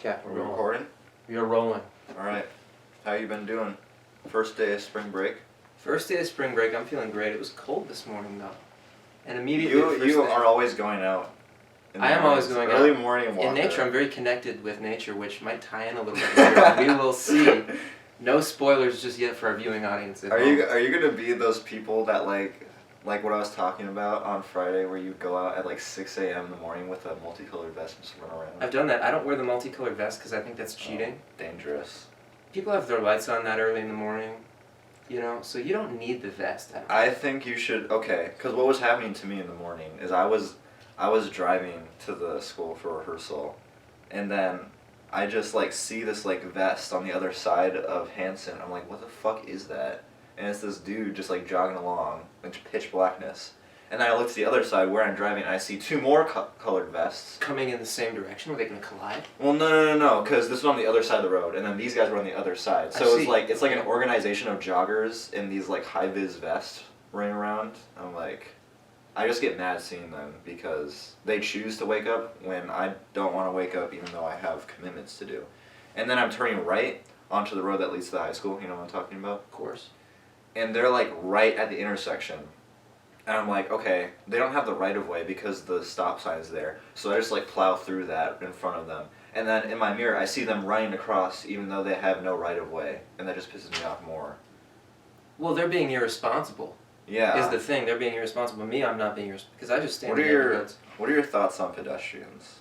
Okay, Are we recording? We are rolling. Alright. How you been doing? First day of spring break? First day of spring break, I'm feeling great. It was cold this morning though. And immediately You are always going out. I am always going early out. Morning walker. In nature, I'm very connected with nature, which might tie in a little bit later. We will see. No spoilers just yet for our viewing audience at Are home. you gonna be those people that like what I was talking about on Friday, where you go out at like 6 a.m. in the morning with a multicolored vest and just run around? I've done that. I don't wear the multicolored vest because I think that's cheating. Dangerous. People have their lights on that early in the morning, you know, so you don't need the vest. I think you should, okay, because what was happening to me in the morning is I was driving to the school for rehearsal, and then I just like see this like vest on the other side of Hanson. I'm like, what the fuck is that? And it's this dude just like jogging along in pitch blackness. And then I look to the other side where I'm driving, and I see two more colored vests. Coming in the same direction? Were they going to collide? Well, no, because this was on the other side of the road, and then these guys were on the other side. So it's like an organization of joggers in these like high-vis vests running around. I'm like, I just get mad seeing them because they choose to wake up when I don't want to wake up, even though I have commitments to do. And then I'm turning right onto the road that leads to the high school, you know what I'm talking about? Of course. And they're like right at the intersection. And I'm like, okay, they don't have the right of way because the stop sign is there. So I just like plow through that in front of them. And then in my mirror, I see them running across even though they have no right of way. And that just pisses me off more. Well, they're being irresponsible. Yeah. Is the thing. They're being irresponsible. Me, I'm not being irresponsible. Because I just stand in the roads. What are your thoughts on pedestrians?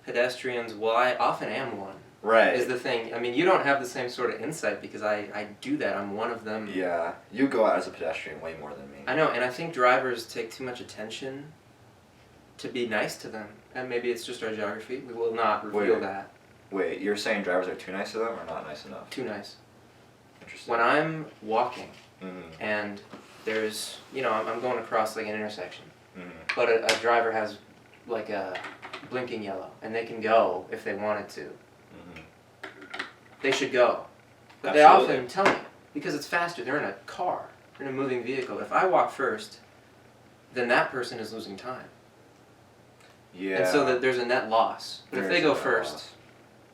Pedestrians, well, I often am one. Right. Is the thing. I mean, you don't have the same sort of insight because I do that. I'm one of them. Yeah. You go out as a pedestrian way more than me. I know, and I think drivers take too much attention to be nice to them. And maybe it's just our geography. We will not reveal that. Wait, you're saying drivers are too nice to them or not nice enough? Too nice. Interesting. When I'm walking and there's, you know, I'm going across like an intersection, but a driver has like a blinking yellow and they can go if they wanted to. They should go. But Absolutely. They often tell me, because it's faster, they're in a car, they're in a moving vehicle. If I walk first, then that person is losing time. Yeah. And so that there's a net loss. But if they go first, loss.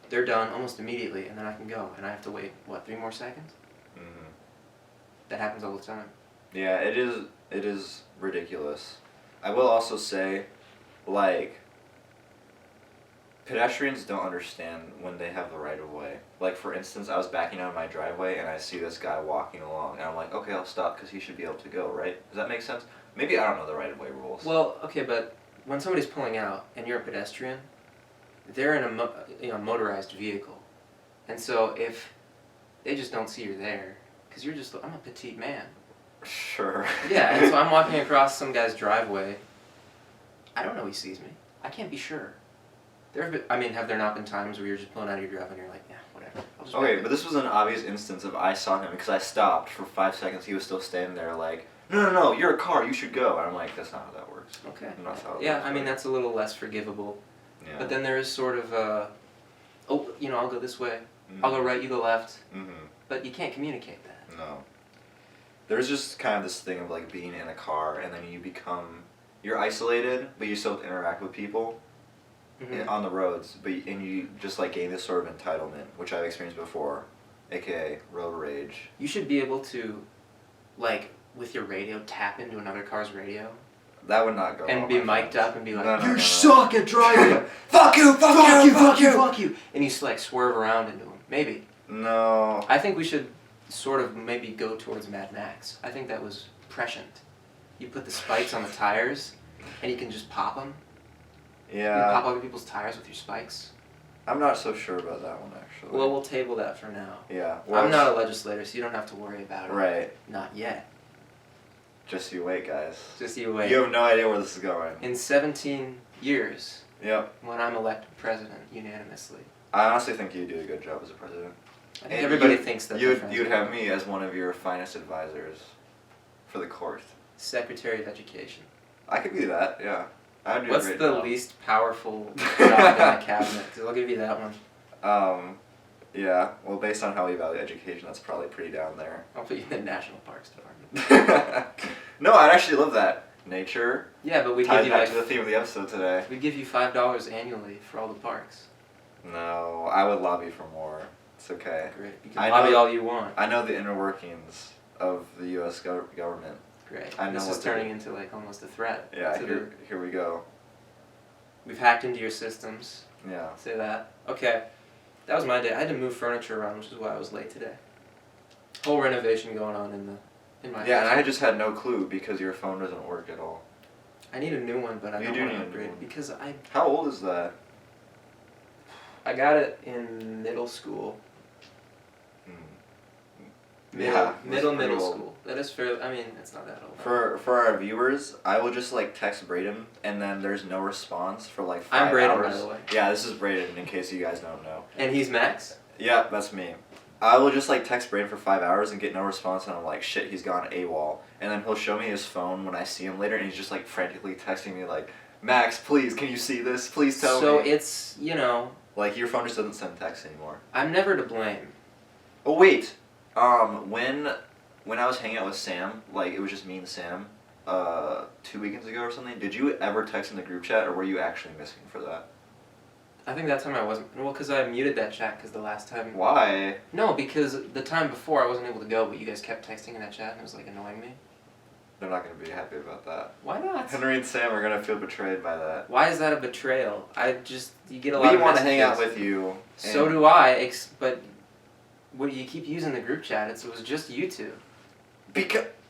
they're done almost immediately, and then I can go, and I have to wait, what, 3 more seconds? That happens all the time. Yeah, it is ridiculous. I will also say, like, pedestrians don't understand when they have the right of way. Like, for instance, I was backing out of my driveway and I see this guy walking along, and I'm like, okay, I'll stop because he should be able to go, right? Does that make sense? Maybe I don't know the right of way rules. Well, okay, but when somebody's pulling out and you're a pedestrian, they're in a motorized vehicle. And so if they just don't see you're there, because I'm a petite man. Sure. Yeah, and so I'm walking across some guy's driveway. I don't know he sees me. I can't be sure. Have there not been times where you're just pulling out of your driveway and you're like, yeah, whatever. I'll just Okay, but this was an obvious instance of I saw him because I stopped for 5 seconds. He was still standing there like, no, you're a car, you should go. And I'm like, that's not how that works. Okay. That's how it yeah, works, I mean, that's a little less forgivable. Yeah. But then there is sort of I'll go this way. I'll go right, you go left. But you can't communicate that. No. There's just kind of this thing of like being in a car and then you're isolated, but you still interact with people on the roads, and you just like gain this sort of entitlement, which I've experienced before, aka road rage. You should be able to, like, with your radio, tap into another car's radio. That would not go and well, be my mic'd friends. up and be like, No, you no. suck at driving! Fuck you! Fuck you! And you like swerve around into him. Maybe. No. I think we should sort of maybe go towards Mad Max. I think that was prescient. You put the spikes on the tires, and you can just pop them. Yeah. You pop other people's tires with your spikes. I'm not so sure about that one, actually. Well, we'll table that for now. Yeah. Well, I'm not a legislator, so you don't have to worry about it. Right. Not yet. Just you wait, guys. Just you wait. You have no idea where this is going. In 17 years, Yep. when I'm elected president unanimously, I honestly think you do a good job as a president. I think everybody thinks that. You'd have me as one of your finest advisors for the court. Secretary of Education. I could be that, yeah. I'd do What's a great the job. least powerful job in the cabinet? Because I'll give you that one. Yeah, well, based on how we value education, that's probably pretty down there. I'll put you in the National Parks Department. No, I'd actually love that. Nature. Yeah, but we ties give you back like to the theme of the episode today. we give you $5 annually for all the parks. No, I would lobby for more. It's okay. Great. You can lobby all you want. I know the inner workings of the U.S. government. Great. I know this is turning into like almost a threat. Yeah, here we go. We've hacked into your systems. Yeah. Say that. Okay. That was my day. I had to move furniture around, which is why I was late today. Whole renovation going on in my house. Yeah, and I just had no clue because your phone doesn't work at all. I need a new one, but I don't want to need a upgrade new one. because How old is that? I got it in middle school. Middle school. That is fair. I mean, it's not that old. For our viewers, I will just like text Braden, and then there's no response for like 5 I'm Braden, hours. by the way. Yeah, this is Braden. In case you guys don't know. And he's Max. Yeah, that's me. I will just like text Braden for 5 hours and get no response, and I'm like, shit, he's gone AWOL. And then he'll show me his phone when I see him later, and he's just like frantically texting me like, Max, please, can you see this? Please tell me. So it's like your phone just doesn't send texts anymore. I'm never to blame. Oh wait, when I was hanging out with Sam, like it was just me and Sam, 2 weekends ago or something. Did you ever text in the group chat, or were you actually missing for that? I think that time I wasn't. Well, because I muted that chat because the last time. Why? No, because the time before I wasn't able to go, but you guys kept texting in that chat and it was like annoying me. They're not going to be happy about that. Why not? Henry and Sam are going to feel betrayed by that. Why is that a betrayal? You get a lot of messages. We want to hang out with you. So do I, but you keep using the group chat. It was just you two.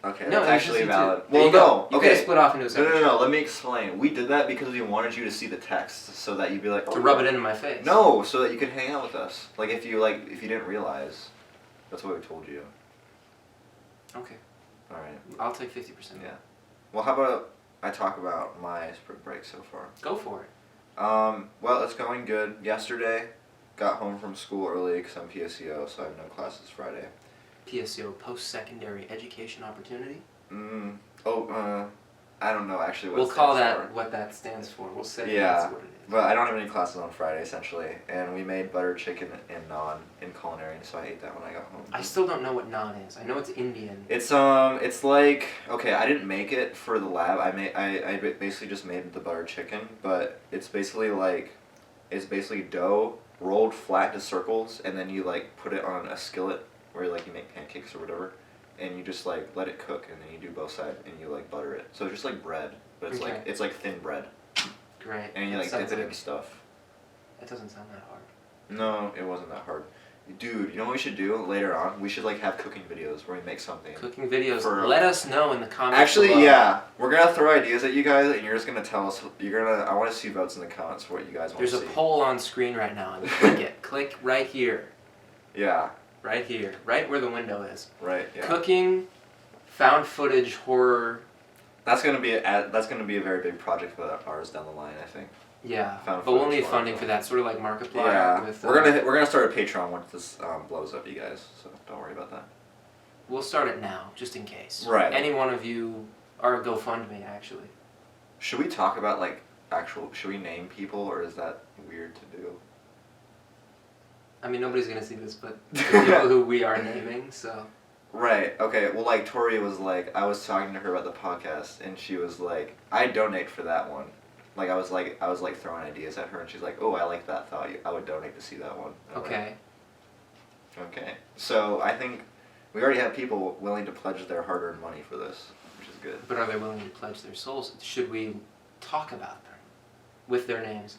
Okay, no, that's actually valid. Well, you go. You could split off into a separate No, let me explain. We did that because we wanted you to see the text so that you'd be like... to rub it into my face. No, so that you could hang out with us. If you didn't realize. That's what we told you. Okay. Alright. I'll take 50%. Yeah. Well, how about I talk about my spring break so far? Go for it. Well, it's going good. Yesterday, got home from school early because I'm PSEO, so I have no classes Friday. PSEO, Post-Secondary Education Opportunity? I don't know actually what we'll it stands call that for. What that stands for. We'll say Yeah, that's what it is. But I don't have any classes on Friday, essentially, and we made butter chicken and naan in culinary, so I ate that when I got home. I still don't know what naan is. I know it's Indian. It's like, okay, I didn't make it for the lab. I basically just made the butter chicken, but it's basically dough rolled flat to circles, and then you like put it on a skillet where you make pancakes or whatever, and you just like let it cook, and then you do both sides, and you like butter it. So it's just like bread, but it's like thin bread. Great. And you like dip it in stuff. That doesn't sound that hard. No, it wasn't that hard. Dude, you know what we should do later on? We should have cooking videos where we make something. Cooking videos. Let us know in the comments. Actually, below. yeah, we're gonna throw ideas at you guys, and you're just gonna tell us. I want to see votes in the comments for what you guys want to see. There's a poll on screen right now, and click it. Click right here. Yeah. Right here, right where the window is. Right. Yeah. Cooking, found footage, horror. That's gonna be a very big project for ours down the line, I think. Yeah, but we'll need funding for that, sort of like Markiplier. Yeah, with, we're gonna start a Patreon once this blows up, you guys. So don't worry about that. We'll start it now, just in case. Right. Any one of you, or GoFundMe actually. Should we talk about should we name people, or is that weird to do? I mean, nobody's gonna see this, but the people who we are naming, so. Right. Okay. Well, Tori was I was talking to her about the podcast, and she was like, "I donate for that one." I was throwing ideas at her, and she's like, "Oh, I like that thought. I would donate to see that one." Okay. Okay. So I think we already have people willing to pledge their hard-earned money for this, which is good. But are they willing to pledge their souls? Should we talk about them with their names?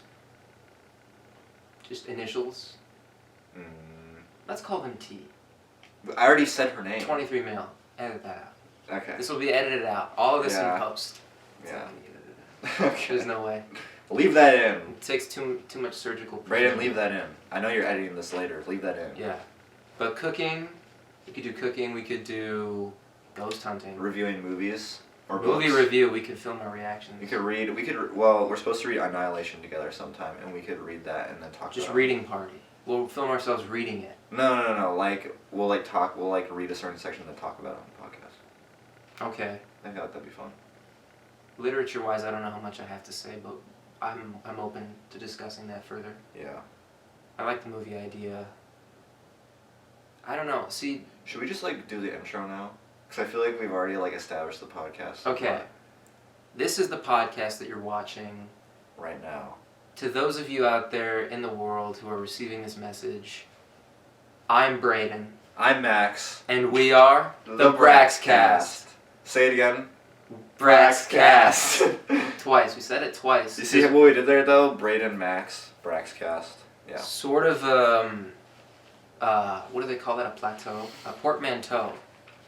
Just initials? Let's call them T. I already said her name. 23 mil. Edit that out. Okay. This will be edited out. All of this in post. Yeah. Okay. There's no way. Leave that in. It takes too much surgical Brayden, precision. leave that in. I know you're editing this later. Leave that in. Yeah. But cooking, we could do cooking, we could do ghost hunting. Reviewing movies or movie books. review, we could film our reactions. Well, we're supposed to read Annihilation together sometime, and we could read that and then talk about it. Just reading party. We'll film ourselves reading it. No. We'll read a certain section and then talk about it on the podcast. Okay. I think that'd be fun. Literature-wise, I don't know how much I have to say, but I'm open to discussing that further. Yeah. I like the movie idea. I don't know. See. Should we just do the intro now? Because I feel like we've already established the podcast. Okay. This is the podcast that you're watching right now. to those of you out there in the world who are receiving this message, I'm Braden. I'm Max. And we are the BraxCast. Say it again. BraxCast. Twice. We said it twice. You see what we did there, though? Braden, Max, BraxCast. Yeah. Sort of, what do they call that? A plateau? A portmanteau.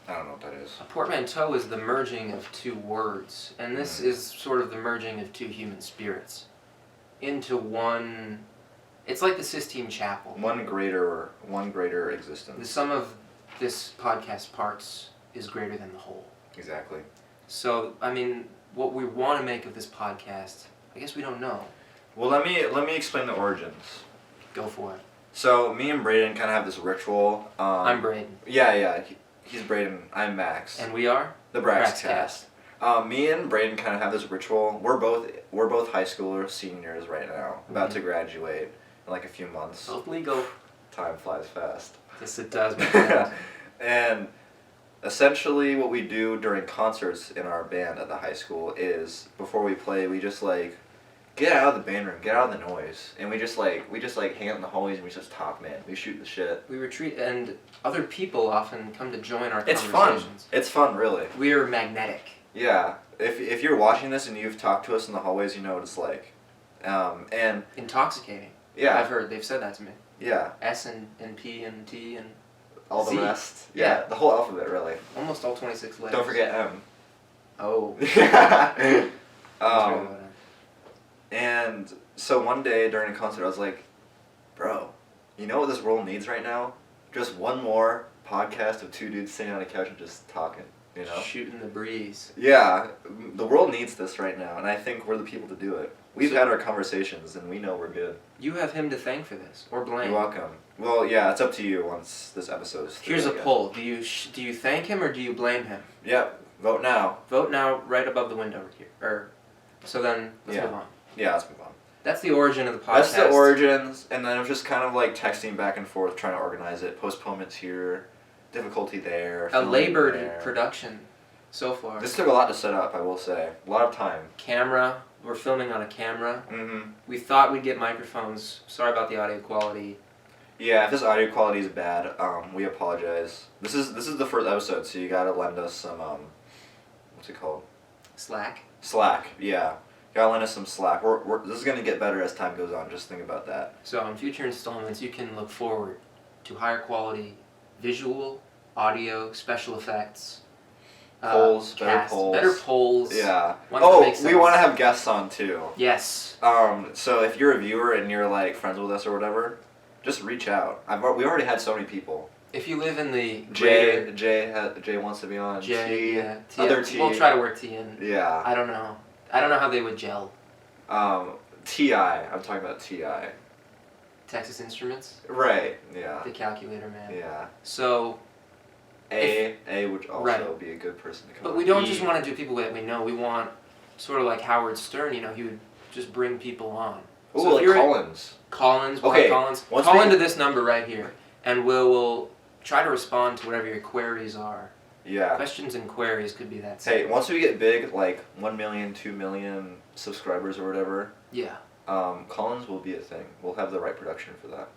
I don't know what that is. A portmanteau is the merging of two words, and this is sort of the merging of two human spirits into one. It's like the Sistine Chapel. One greater existence. The sum of this podcast parts is greater than the whole. Exactly. So, I mean, what we want to make of this podcast, I guess we don't know. Well, let me explain the origins. Go for it. So, me and Braden kind of have this ritual. I'm Braden. Yeah. He's Braden. I'm Max. And we are? The BraxCast. Me and Braden kind of have this ritual. We're both high schoolers, seniors right now, about to graduate in like a few months. Both legal. Time flies fast. Yes, it does. My friend. And essentially what we do during concerts in our band at the high school is before we play, we just like get out of the band room, get out of the noise, and we just like hang out in the hallways and we just talk, man. We shoot the shit. We retreat, and other people often come to join our It's conversations. fun. It's fun, really. We're magnetic. Yeah. If you're watching this and you've talked to us in the hallways, you know what it's like. And intoxicating. yeah. I've heard. They've said that to me. Yeah. S and P and T and all Z. the rest. Yeah. The whole alphabet, really. Almost all 26 letters. Don't forget M. Oh. And so one day during a concert, I was like, bro, you know what this world needs right now? Just one more podcast of two dudes sitting on a couch and just talking, you know? Shooting the breeze. Yeah, the world needs this right now, and I think we're the people to do it. We've had our conversations, and we know we're good. You have him to thank for this, or blame. You're welcome. Well, yeah, it's up to you once this episode is through. Here's a poll. Do you thank him or do you blame him? Yep, vote now. Vote now right above the window here. So then, let's move on. Yeah, let's move on. That's the origin of the podcast. That's the origins, and then it was just kind of like texting back and forth, trying to organize it. Postponements here, difficulty there. A labored production so far. This took a lot to set up, I will say. A lot of time. Camera. We're filming on a camera. Mm-hmm. We thought we'd get microphones. Sorry about the audio quality. Yeah, if this audio quality is bad, we apologize. This is the first episode, so you gotta lend us some what's it called? Slack, yeah. Gotta lend us some slack. This is gonna get better as time goes on. Just think about that. So in future installments, you can look forward to higher quality visual, audio, special effects. Polls, better polls. Yeah. We want to have guests on too. Yes. So if you're a viewer and you're like friends with us or whatever, just reach out. We already had so many people. If you live in the Jay wants to be on. T. Other T. We'll try to work T in. Yeah. I don't know how they would gel. T.I. I'm talking about T.I. Texas Instruments. Right. Yeah. The calculator man. Yeah. So. A would also be a good person to come. But we don't just want to do people that we know. We want sort of like Howard Stern. You know, he would just bring people on. Ooh, so like Collins. Okay. Collins. Call into this number right here, and we'll try to respond to whatever your queries are. Yeah. Questions and queries could be that simple. Hey, once we get big, like 1 million, 2 million subscribers or whatever. Yeah. Collins will be a thing. We'll have the right production for that.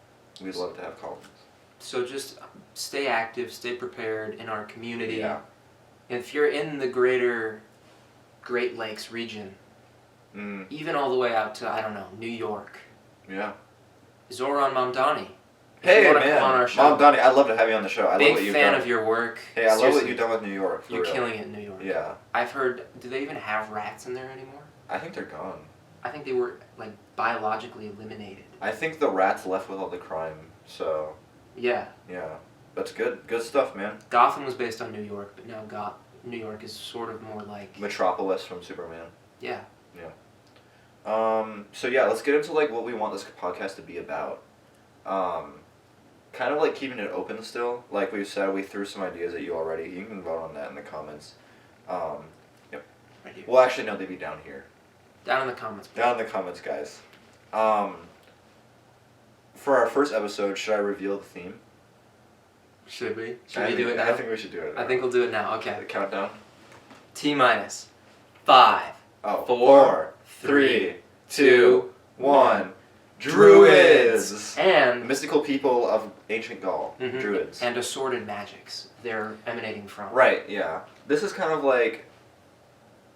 We'd love to have Collins. So just stay active, stay prepared in our community. Yeah. If you're in the greater Great Lakes region, even all the way out to, I don't know, New York. Yeah. Zoran Mamdani. Hey, man. Come on our show. Mamdani, I'd love to have you on the show. I love what you've done. Big fan of your work. Hey, I love what you've done with New York. You're killing it in New York. Yeah. I've heard, do they even have rats in there anymore? I think they're gone. I think they were, like, biologically eliminated. I think the rats left with all the crime, so... Yeah. Yeah. That's good. Good stuff, man. Gotham was based on New York, but now New York is sort of more like... Metropolis from Superman. Yeah. Yeah. So yeah, let's get into like what we want this podcast to be about. Kind of like keeping it open still. Like we've said, we threw some ideas at you already. You can vote on that in the comments. Yep. Right here. Well, actually, no, they'd be down here. Down in the comments. Down in the comments, guys. For our first episode, should I reveal the theme? Should we? Should we do it now? I think we should do it now. I think we'll do it now. Okay. The countdown. T-minus 5, 4, 3, 2, 1. Druids! And mystical people of ancient Gaul. Druids. And assorted magics they're emanating from. Right, yeah. This is kind of like...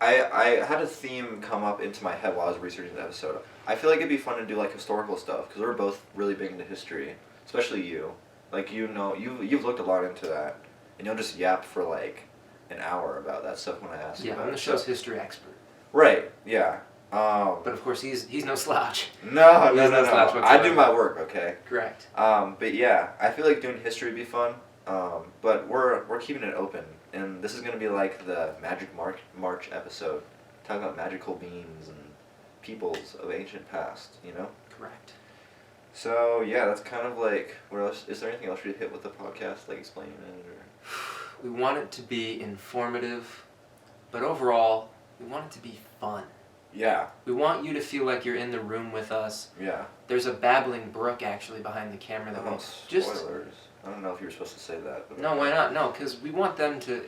I had a theme come up into my head while I was researching the episode. I feel like it'd be fun to do like historical stuff, because we're both really big into history. Especially you. Like, you know, you've looked a lot into that. And you'll just yap for like an hour about that stuff when I ask you about it. Yeah, I'm the show's history expert. Right, yeah. But of course, he's no slouch. No. I do my work, okay? Correct. But yeah, I feel like doing history would be fun. But we're keeping it open, and this is gonna be like the Magic March episode, talking about magical beings and peoples of ancient past. You know. Correct. So yeah, that's kind of like, what else? Is there anything else we hit with the podcast, like explaining it or? We want it to be informative, but overall, we want it to be fun. Yeah. We want you to feel like you're in the room with us. Yeah. There's a babbling brook actually behind the camera that spoilers. I don't know if you were supposed to say that. But no, why not? No, because we want them to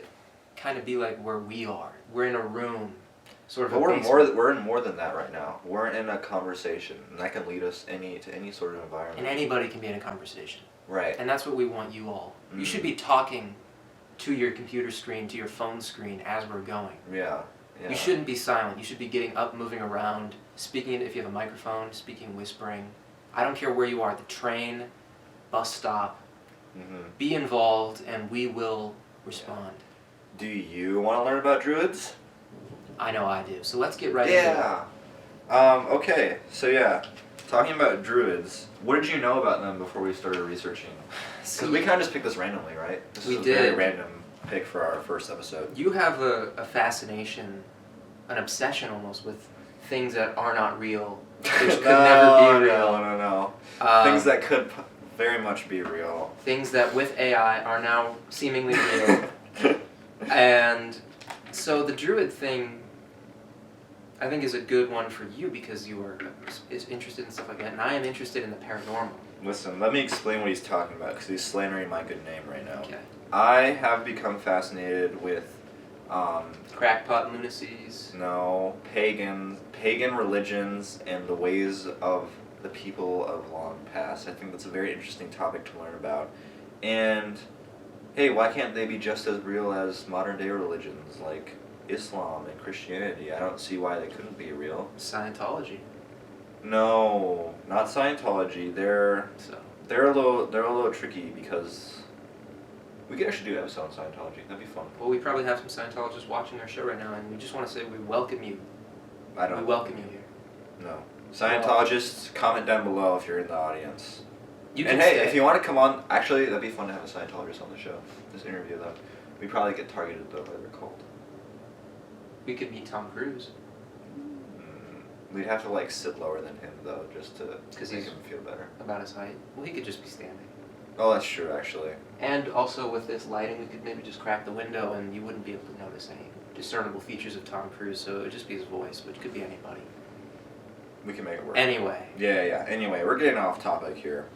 kind of be like where we are. We're in a room, sort of. But basement. we're in more than that right now. We're in a conversation, and that can lead us to any sort of environment. And anybody can be in a conversation. Right. And that's what we want you all. You should be talking to your computer screen, to your phone screen as we're going. Yeah. Yeah. You shouldn't be silent. You should be getting up, moving around, speaking if you have a microphone, speaking, whispering. I don't care where you are, the train, bus stop. Be involved, and we will respond. Do you want to learn about druids? I know I do. So let's get right into it. Yeah. Okay. So yeah, talking about druids. What did you know about them before we started researching? Because we kind of just picked this randomly, right? This is a very random pick for our first episode. You have a fascination, an obsession almost with things that are not real, which could never be real. No. Things that could very much be real. Things that with AI are now seemingly real. And so the druid thing, I think, is a good one for you because you are interested in stuff like that, and I am interested in the paranormal. Listen, let me explain what he's talking about, because he's slandering my good name right now. Okay. I have become fascinated with... crackpot lunacies. No, pagan religions and the ways of the people of long past. I think that's a very interesting topic to learn about. And, hey, why can't they be just as real as modern day religions like Islam and Christianity? I don't see why they couldn't be real. Scientology. No, not Scientology. They're a little tricky because we could actually do an episode on Scientology. That'd be fun. Well, we probably have some Scientologists watching our show right now, and we just want to say we welcome you. We welcome you here. No. Scientologists, comment down below if you're in the audience. You can and hey, stay. if you want to come on, actually, that'd be fun to have a Scientologist on the show. Just interview them. We probably get targeted though by their cult. We could meet Tom Cruise. We'd have to like sit lower than him though, just to make him feel better. About his height. Well, he could just be standing. Oh, that's true, actually. And also with this lighting, we could maybe just crack the window and you wouldn't be able to notice any discernible features of Tom Cruise, so it would just be his voice, which could be anybody. We can make it work. Anyway. Yeah. Anyway, we're getting off topic here.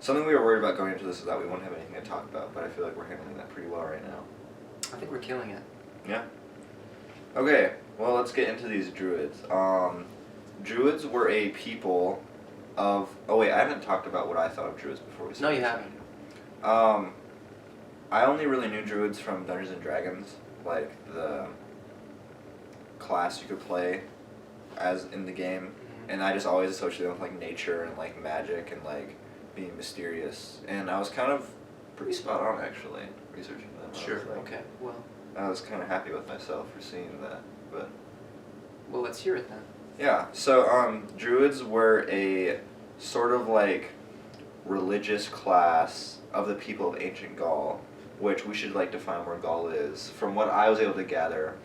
Something we were worried about going into this is that we wouldn't have anything to talk about, but I feel like we're handling that pretty well right now. I think we're killing it. Yeah. Okay, well, let's get into these druids. Druids were a people of... Oh, wait, I haven't talked about what I thought of druids before we started. No, you haven't. I only really knew druids from Dungeons & Dragons, like the class you could play as in the game, and I just always associated them with like nature and like magic and like being mysterious, and I was kind of pretty spot on actually researching them. Sure. Okay. Well, I was kind of happy with myself for seeing that, but well, let's hear it then. yeah. So druids were a sort of like religious class of the people of ancient Gaul, which we should like define where Gaul is. From what I was able to gather,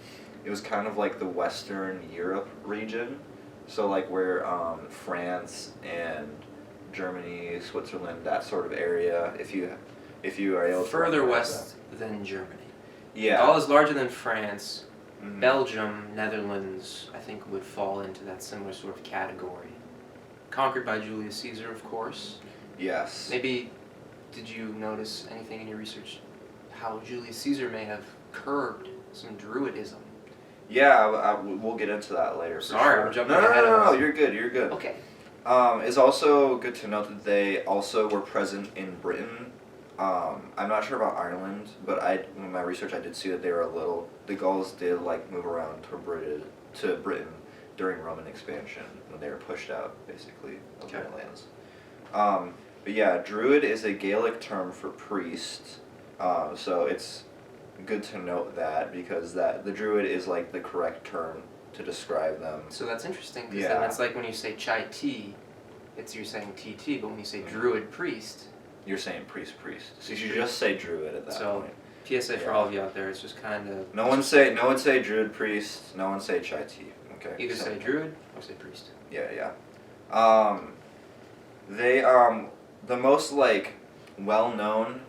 it was kind of like the Western Europe region, so like where France and Germany, Switzerland, that sort of area. If you are able to further west than Germany. Yeah. Gaul is larger than France. Mm-hmm. Belgium, Netherlands, I think would fall into that similar sort of category. Conquered by Julius Caesar, of course. Yes. Maybe, did you notice anything in your research how Julius Caesar may have curbed some druidism? Yeah, we'll get into that later. Sorry, sure. I'm jumping ahead of us. No, you're good. Okay. It's also good to note that they also were present in Britain. I'm not sure about Ireland, but in my research I did see that they were the Gauls did like move around to Britain during Roman expansion when they were pushed out basically of their lands. But yeah, druid is a Gaelic term for priest, so it's good to note that because the druid is like the correct term to describe them. So that's interesting because then it's like when you say chai tea, you're saying TT, but when you say druid priest, you're saying priest. So you should just say druid at that point. PSA for all of you out there, it's just kind of. No one say druid priest. No one say chai tea. Okay. Either say druid or say priest. Yeah. They the most like well-known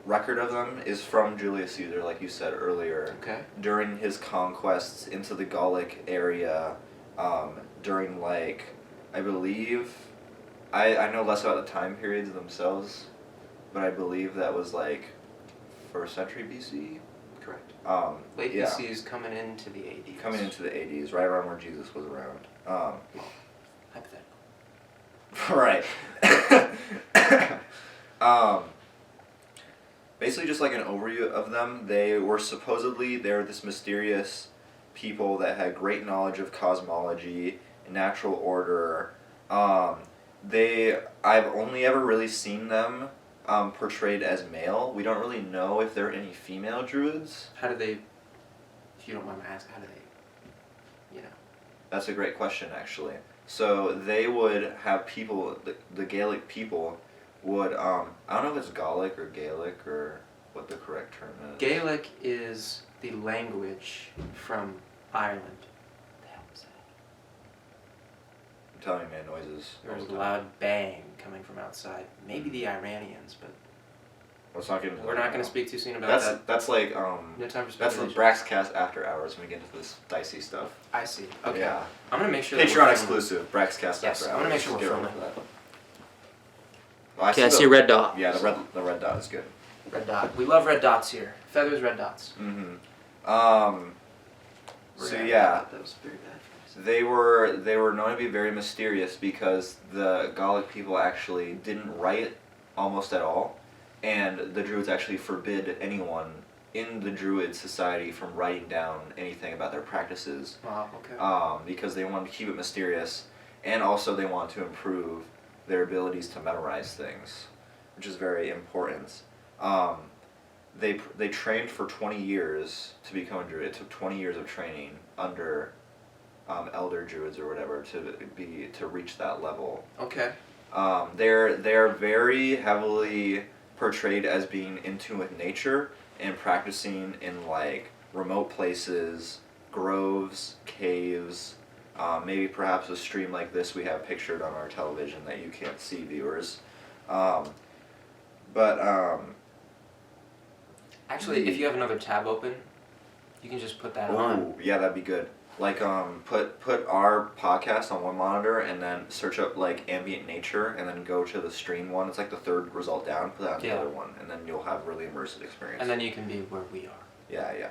record of them is from Julius Caesar, like you said earlier. Okay. During his conquests into the Gallic area, during like I believe, I know less about the time periods themselves, but I believe that was like 1st century BC. Correct. Late BC is coming into the 80s. Coming into the 80s, right around where Jesus was around. Hypothetical. Right. Basically just like an overview of them, they were this mysterious people that had great knowledge of cosmology, natural order. I've only ever really seen them portrayed as male. We don't really know if there are any female druids. How do they, if you don't mind my asking, That's a great question, actually. So they would have people, the Gaelic people would, I don't know if it's Gallic or Gaelic or what the correct term is. Gaelic is the language from Ireland. What the hell was that? I'm telling you, man, noises. There was a loud bang coming from outside. Maybe the Iranians, but let's not get into we're not going to speak too soon about that. That's like, no time for that's the BraxCast after hours when we get into this dicey stuff. I see. Okay. Yeah. I'm going to make sure Patreon exclusive, BraxCast yes, after hours. I'm going to make sure we're filming. Well, I see a red dot. Yeah, the red dot is good. Red dot. We love red dots here. Feathers, red dots. Mm-hmm. So yeah, that was very bad for they were known to be very mysterious because the Gallic people actually didn't write almost at all, and the Druids actually forbid anyone in the Druid society from writing down anything about their practices. Wow. Okay. Because they wanted to keep it mysterious, and also they wanted to improve their abilities to memorize things, which is very important. They trained for 20 years to become a druid. It took 20 years of training under elder druids or whatever to reach that level. Okay. They're very heavily portrayed as being in tune with nature and practicing in like remote places, groves, caves, maybe perhaps a stream like this we have pictured on our television that you can't see, viewers. Actually, if you have another tab open, you can just put that on. Yeah, that'd be good. Like, put our podcast on one monitor and then search up like ambient nature and then go to the stream one. It's like the third result down. Put that on the other one, and then you'll have really immersive experience. And then you can be where we are. Yeah.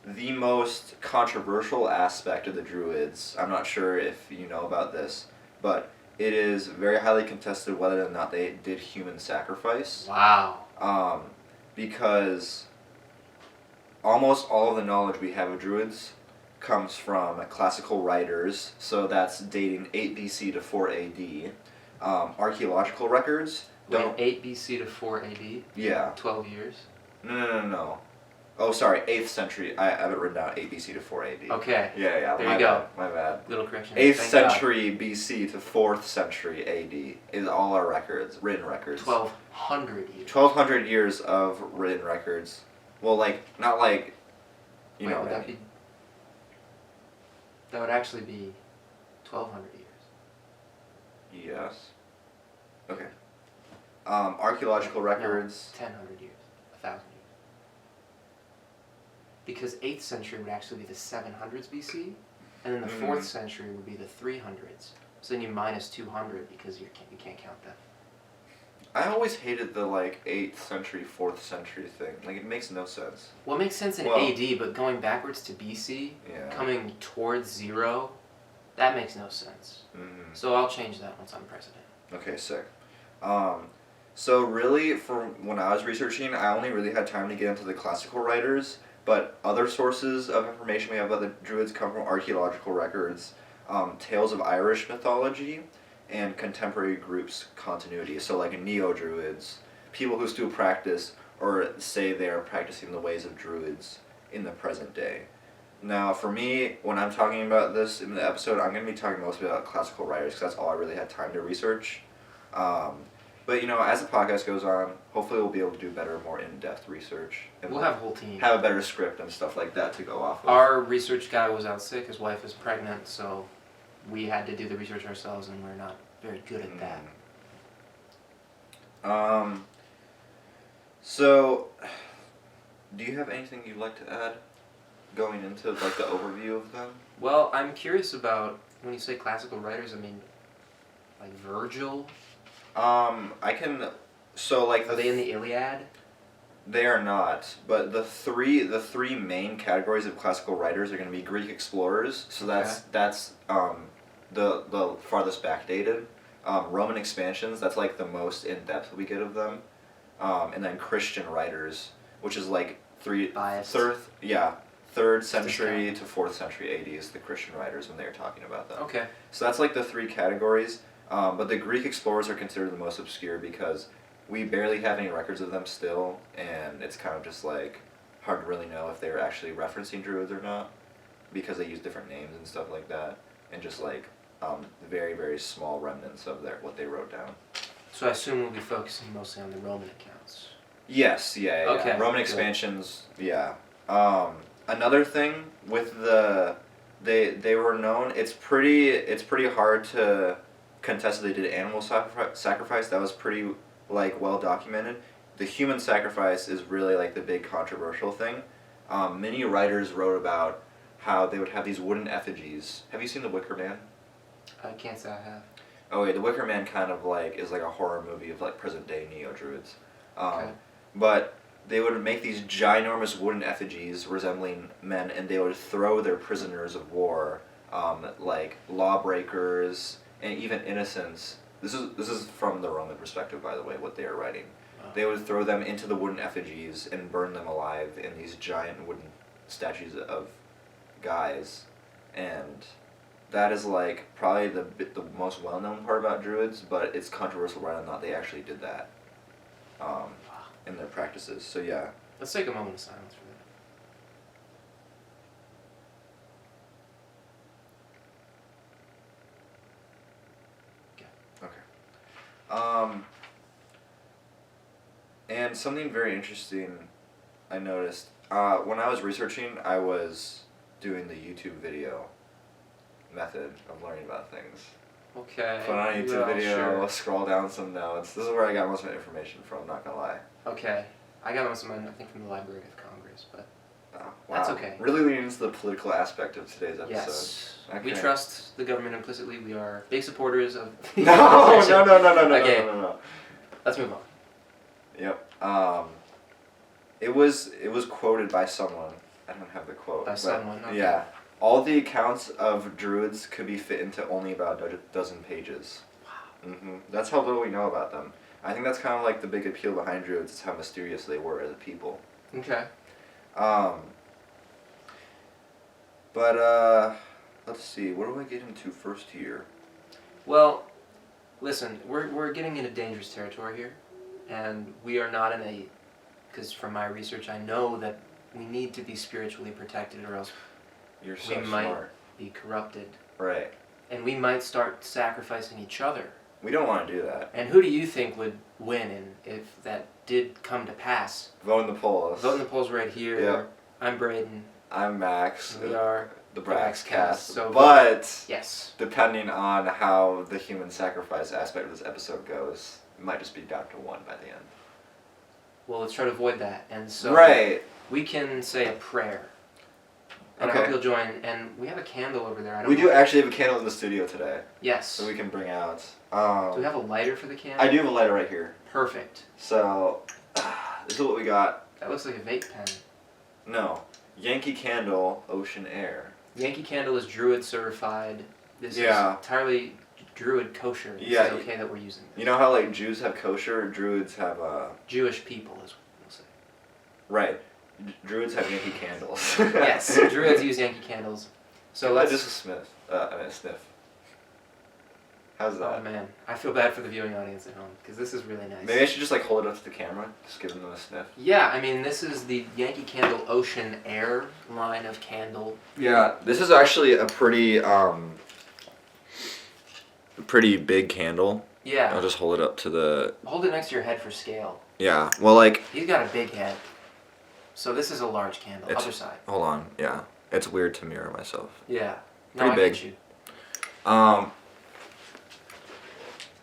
The most controversial aspect of the Druids, I'm not sure if you know about this, but it is very highly contested whether or not they did human sacrifice. Wow. Because almost all of the knowledge we have of Druids comes from classical writers, so that's dating 8 BC to 4 AD. Archaeological records don't... 8 BC to 4 AD? Yeah. 12 years? No. Oh, sorry, 8th century. I have it written down, 8 BC to 4 AD. Okay. Yeah. There you go. My bad. Little correction. 8th century BC to 4th century AD is all our records, written records. 1,200 years. 1,200 years of written records. Well, like, not like, you Wait, know. Would that would actually be 1,200 years. Yes. Okay. Archaeological records. No, 1,000 years. 1,000 years. Because 8th century would actually be the 700s BC, and then the 4th century would be the 300s. So then you minus 200 because you can't count that. I always hated the like 8th century, 4th century thing. Like it makes no sense. Well, it makes sense in AD, but going backwards to BC, coming towards 0, That makes no sense. Mm-hmm. So I'll change that once I'm president. Okay, sick. So really, for when I was researching, I only really had time to get into the classical writers, but other sources of information we have about the Druids come from archaeological records, tales of Irish mythology, and contemporary groups' continuity. So like neo-Druids, people who still practice or say they are practicing the ways of Druids in the present day. Now, for me, when I'm talking about this in the episode, I'm going to be talking mostly about classical writers because that's all I really had time to research. But, as the podcast goes on, hopefully we'll be able to do better, more in-depth research. And We'll have a whole team. Have a better script and stuff like that to go off of. Our research guy was out sick, his wife was pregnant, so we had to do the research ourselves, and we're not very good at that. So, do you have anything you'd like to add going into like the overview of them? Well, I'm curious about, when you say classical writers, I mean, like Virgil? I can, so like... Are they in the Iliad? They are not, but the three main categories of classical writers are going to be Greek explorers, so that's the farthest backdated. Roman expansions, that's like the most in-depth we get of them. And then Christian writers, which is like third century to 4th century AD is the Christian writers when they're talking about them. Okay. So that's like the three categories. But the Greek explorers are considered the most obscure because we barely have any records of them still, and it's kind of just like hard to really know if they were actually referencing Druids or not, because they use different names and stuff like that, and just like very, very small remnants of what they wrote down. So I assume we'll be focusing mostly on the Roman accounts. Yes, yeah. Okay, Roman expansions, yeah. Another thing with they were known. It's pretty hard to contest that they did animal sacrifice. That was pretty well documented. The human sacrifice is really like the big controversial thing. Many writers wrote about how they would have these wooden effigies. Have you seen The Wicker Man? I can't say I have. Oh yeah, The Wicker Man kind of is like a horror movie of like present day neo-Druids. Okay. But they would make these ginormous wooden effigies resembling men, and they would throw their prisoners of war, like lawbreakers and even innocents. This is from the Roman perspective, by the way, what they are writing. Wow. They would throw them into the wooden effigies and burn them alive in these giant wooden statues of guys, and that is like probably the most well-known part about Druids, but it's controversial whether or not they actually did that in their practices. So yeah. Let's take a moment of silence for that. Okay. And something very interesting I noticed when I was researching, I was doing the YouTube video method of learning about things. Okay. Put on a YouTube video, sure. scroll down some notes. This is where I got most of my information from, not gonna lie. Okay. I got most of mine, I think, from the Library of Congress, but Wow. that's okay. Really leaning into the political aspect of today's episode. yes. Okay. We trust the government implicitly. We are big supporters of No, no, Okay. no. Let's move on. Yep. It was quoted by someone. I don't have the quote. By someone, okay. Yeah. All the accounts of Druids could be fit into only about a dozen pages. Wow. That's how little we know about them. I think that's kind of like the big appeal behind Druids, is how mysterious they were as a people. Okay. But let's see. What do I get into first here? Well, listen, we're getting into dangerous territory here, and we are not in a, because from my research I know that we need to be spiritually protected, or else You're so we might smart. be corrupted. Right. And we might start sacrificing each other. We don't want to do that. And who do you think would win if that did come to pass? Vote in the polls. Vote in the polls right here. Yep. I'm Braden. I'm Max. We are the BraxCast. So but yes. depending on how the human sacrifice aspect of this episode goes, it might just be down to one by the end. Well, let's try to avoid that. And so right. we can say a prayer. And I Okay. hope you'll join. And we have a candle over there. We do actually have a candle in the studio today, Yes. so we can bring out. Do we have a lighter for the candle? I do have a lighter right here. Perfect. So, this is what we got. That looks like a vape pen. No. Yankee Candle, Ocean Air. Yankee Candle is Druid certified. This Yeah. is entirely druid kosher. It's okay that we're using this. You know how like Jews have kosher, druids have Jewish people, as we'll say. Right. Druids have Yankee candles. Yes, druids use Yankee candles. So let's just a sniff. How's that? Oh man, I feel bad for the viewing audience at home because this is really nice. Maybe I should just like hold it up to the camera, just give them a sniff. Yeah, I mean this is the Yankee Candle Ocean Air line of candle. Yeah, this is actually a pretty big candle. Yeah. I'll just hold it up to the. Hold it next to your head for scale. Yeah, well like. He's got a big head. So this is a large candle. Other side. Hold on, yeah, it's weird to mirror myself. Yeah. No, Pretty I big. get you.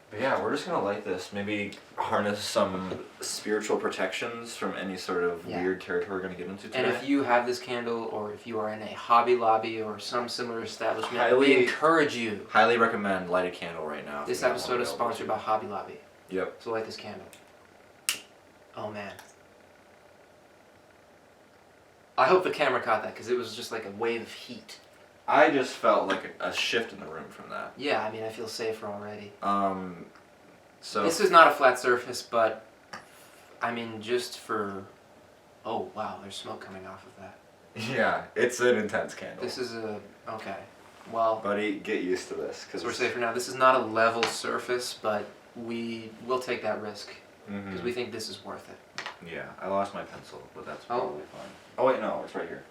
But yeah, we're just gonna light this. Maybe harness some spiritual protections from any sort of weird territory we're gonna get into today. And if you have this candle, or if you are in a Hobby Lobby or some similar establishment, we encourage you. Highly recommend light a candle right now. This episode is sponsored by Hobby Lobby. Yep. So light this candle. Oh man. I hope the camera caught that because it was just like a wave of heat. I just felt like a shift in the room from that. Yeah, I mean, I feel safer already. So this is not a flat surface, but I mean, just for. Oh wow, there's smoke coming off of that. Yeah, it's an intense candle. This is okay. Well, buddy, get used to this because we're safer now. This is not a level surface, but we will take that risk because we think this is worth it. Yeah, I lost my pencil, but that's probably fine. Oh wait, no, it's right here.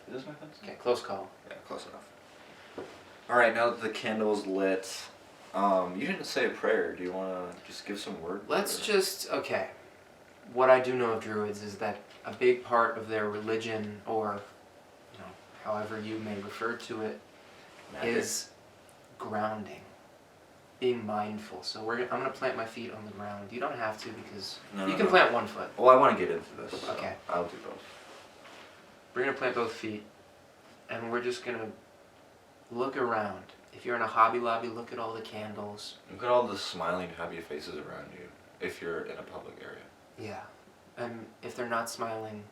Is this my pencil? Okay, close call. Yeah, close enough. Alright, now that the candle's lit, you didn't say a prayer. Do you want to just give some word? Okay. What I do know of Druids is that a big part of their religion, or however you may refer to it, is grounding. Being mindful. So I'm going to plant my feet on the ground. You don't have to because you can plant one foot. Well, I want to get into this. So okay. I'll do both. We're going to plant both feet, and we're just going to look around. If you're in a Hobby Lobby, look at all the candles. Look at all the smiling, happy faces around you if you're in a public area. Yeah. And if they're not smiling,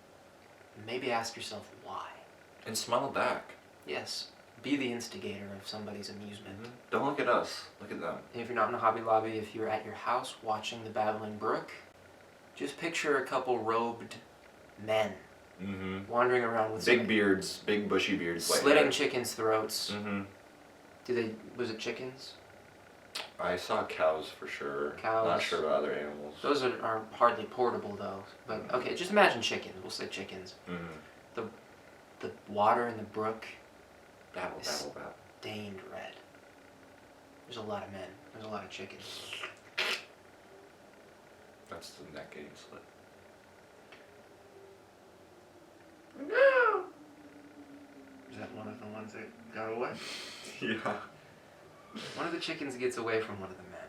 maybe ask yourself why. And smile back. Yes. Be the instigator of somebody's amusement. Don't look at us. Look at them. And if you're not in a Hobby Lobby, if you're at your house watching the babbling brook, just picture a couple robed men wandering around with big beards, big bushy beards, slitting chickens' throats. Mm-hmm. Was it chickens? I saw cows for sure. Cows. Not sure about other animals. Those are hardly portable though. But okay, just imagine chickens. We'll say chickens. The water in the brook. Babble, babble, babble. Stained red. There's a lot of men. There's a lot of chickens. That's the neck getting slit. No! Is that one of the ones that got away? Yeah. One of the chickens gets away from one of the men.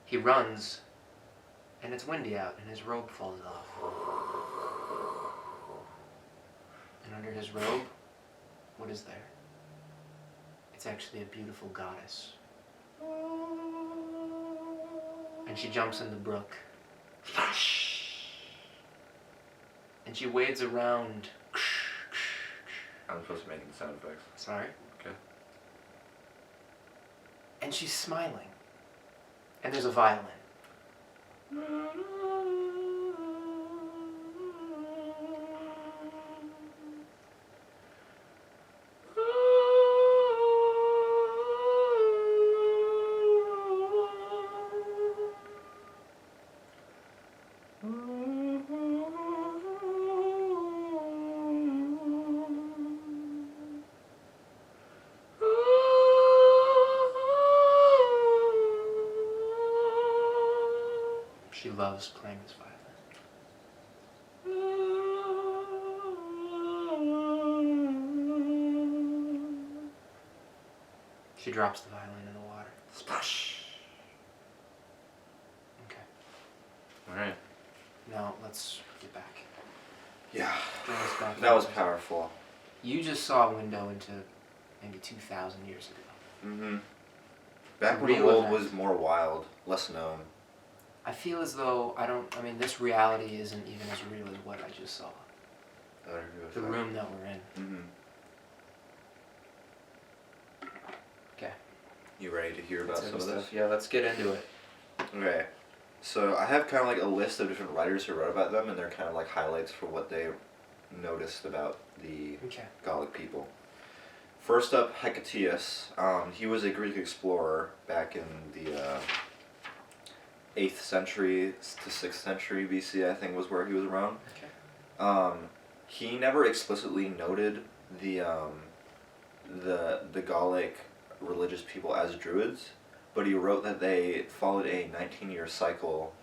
He runs, and it's windy out, and his robe falls off. And under his robe, what is there? It's actually a beautiful goddess. And she jumps in the brook. And she wades around. I'm supposed to make the sound effects. Sorry? Okay. And she's smiling. And there's a violin. She loves playing this violin. She drops the violin in the water. Splash! Okay. Alright. Now, let's get back. Yeah. Bring us back. That was powerful. You just saw a window into maybe 2,000 years ago. Back when the world was more wild, less known. I feel as though this reality isn't even as real as what I just saw. The room that we're in. You ready to hear about Type some of of this? stuff. Yeah, let's get into it. Okay. So I have kind of like a list of different writers who wrote about them, and they're kind of like highlights for what they noticed about the Gallic people. First up, Hecataeus. He was a Greek explorer back in the 8th century to 6th century BC, I think was where he was around. Okay. He never explicitly noted the Gallic religious people as Druids, but he wrote that they followed a 19-year cycle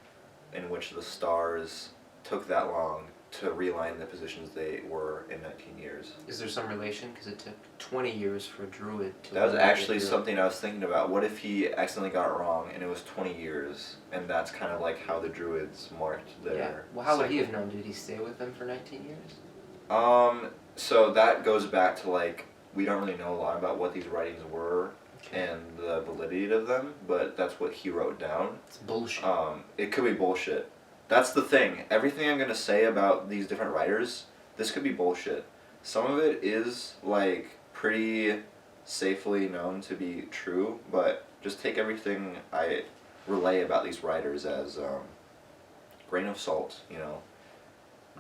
in which the stars took that long to realign the positions they were in 19 years. Is there some relation? Because it took 20 years for a druid to... That was actually something I was thinking about. What if he accidentally got it wrong and it was 20 years, and that's kind of like how the Druids marked their... Yeah. Well, how would he have known? Did he stay with them for 19 years? So that goes back to like, we don't really know a lot about what these writings were and the validity of them, but that's what he wrote down. It's bullshit. It could be bullshit. That's the thing. Everything I'm going to say about these different writers, this could be bullshit. Some of it is like pretty safely known to be true, but just take everything I relay about these writers as grain of salt, you know.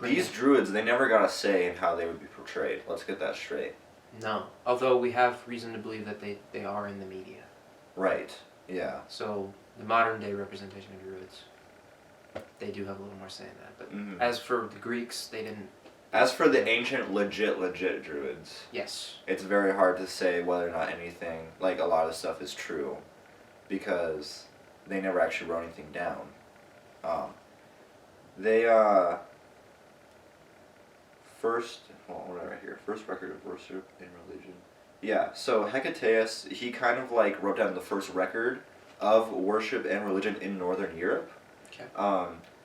These Druids, they never got a say in how they would be portrayed. Let's get that straight. No. Although we have reason to believe that they are in the media. Right. Yeah. So the modern day representation of Druids, they do have a little more say in that. But as for the Greeks, they didn't. As for the ancient legit Druids, yes, it's very hard to say whether or not anything, like a lot of stuff is true, because they never actually wrote anything down. First, what do I write here? First record of worship in religion. Yeah, so Hecataeus, he kind of like wrote down the first record of worship and religion in Northern Europe. Okay.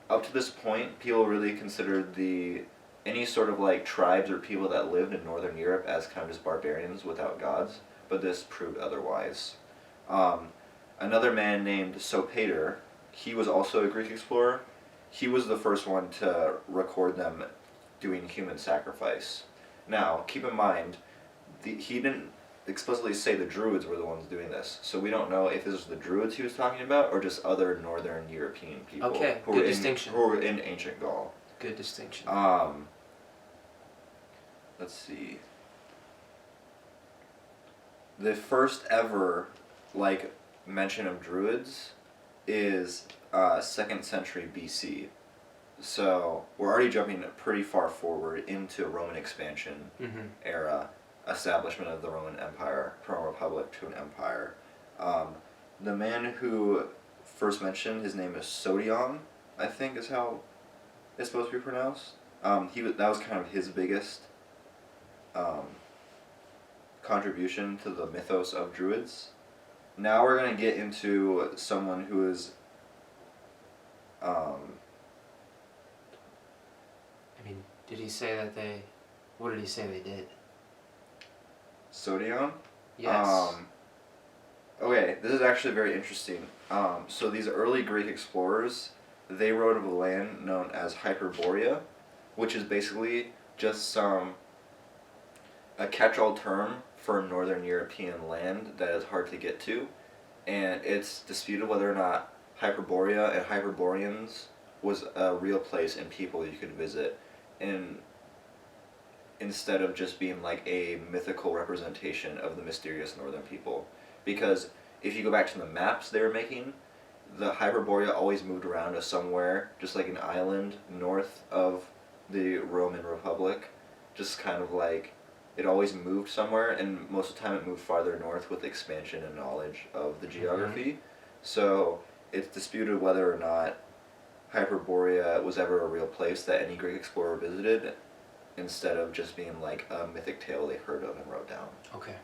Up to this point, people really considered any sort of like tribes or people that lived in Northern Europe as kind of just barbarians without gods, but this proved otherwise. Another man named Sopater, he was also a Greek explorer. He was the first one to record them doing human sacrifice. Now, keep in mind, he didn't explicitly say the Druids were the ones doing this, so we don't know if this was the Druids he was talking about or just other Northern European people. Okay, good distinction. Who were in ancient Gaul. Good distinction. Let's see. The first ever, like, mention of Druids is 2nd century BC. So we're already jumping pretty far forward into Roman expansion era, establishment of the Roman Empire, from a republic to an empire. The man who first mentioned, his name is Sodion, I think is how it's supposed to be pronounced. That was kind of his biggest contribution to the mythos of Druids. Now we're going to get into someone who is I mean, did he say that they... What did he say they did? Sodion? Yes. Okay, this is actually very interesting. So these early Greek explorers, they wrote of a land known as Hyperborea, which is basically just a catch-all term for Northern European land that is hard to get to, and it's disputed whether or not Hyperborea and Hyperboreans was a real place and people you could visit, instead of just being like a mythical representation of the mysterious northern people. Because if you go back to the maps they were making, the Hyperborea always moved around to somewhere, just like an island north of the Roman Republic, just kind of like, it always moved somewhere, and most of the time it moved farther north with expansion and knowledge of the geography. So it's disputed whether or not Hyperborea was ever a real place that any Greek explorer visited, instead of just being like a mythic tale they heard of and wrote down. Okay.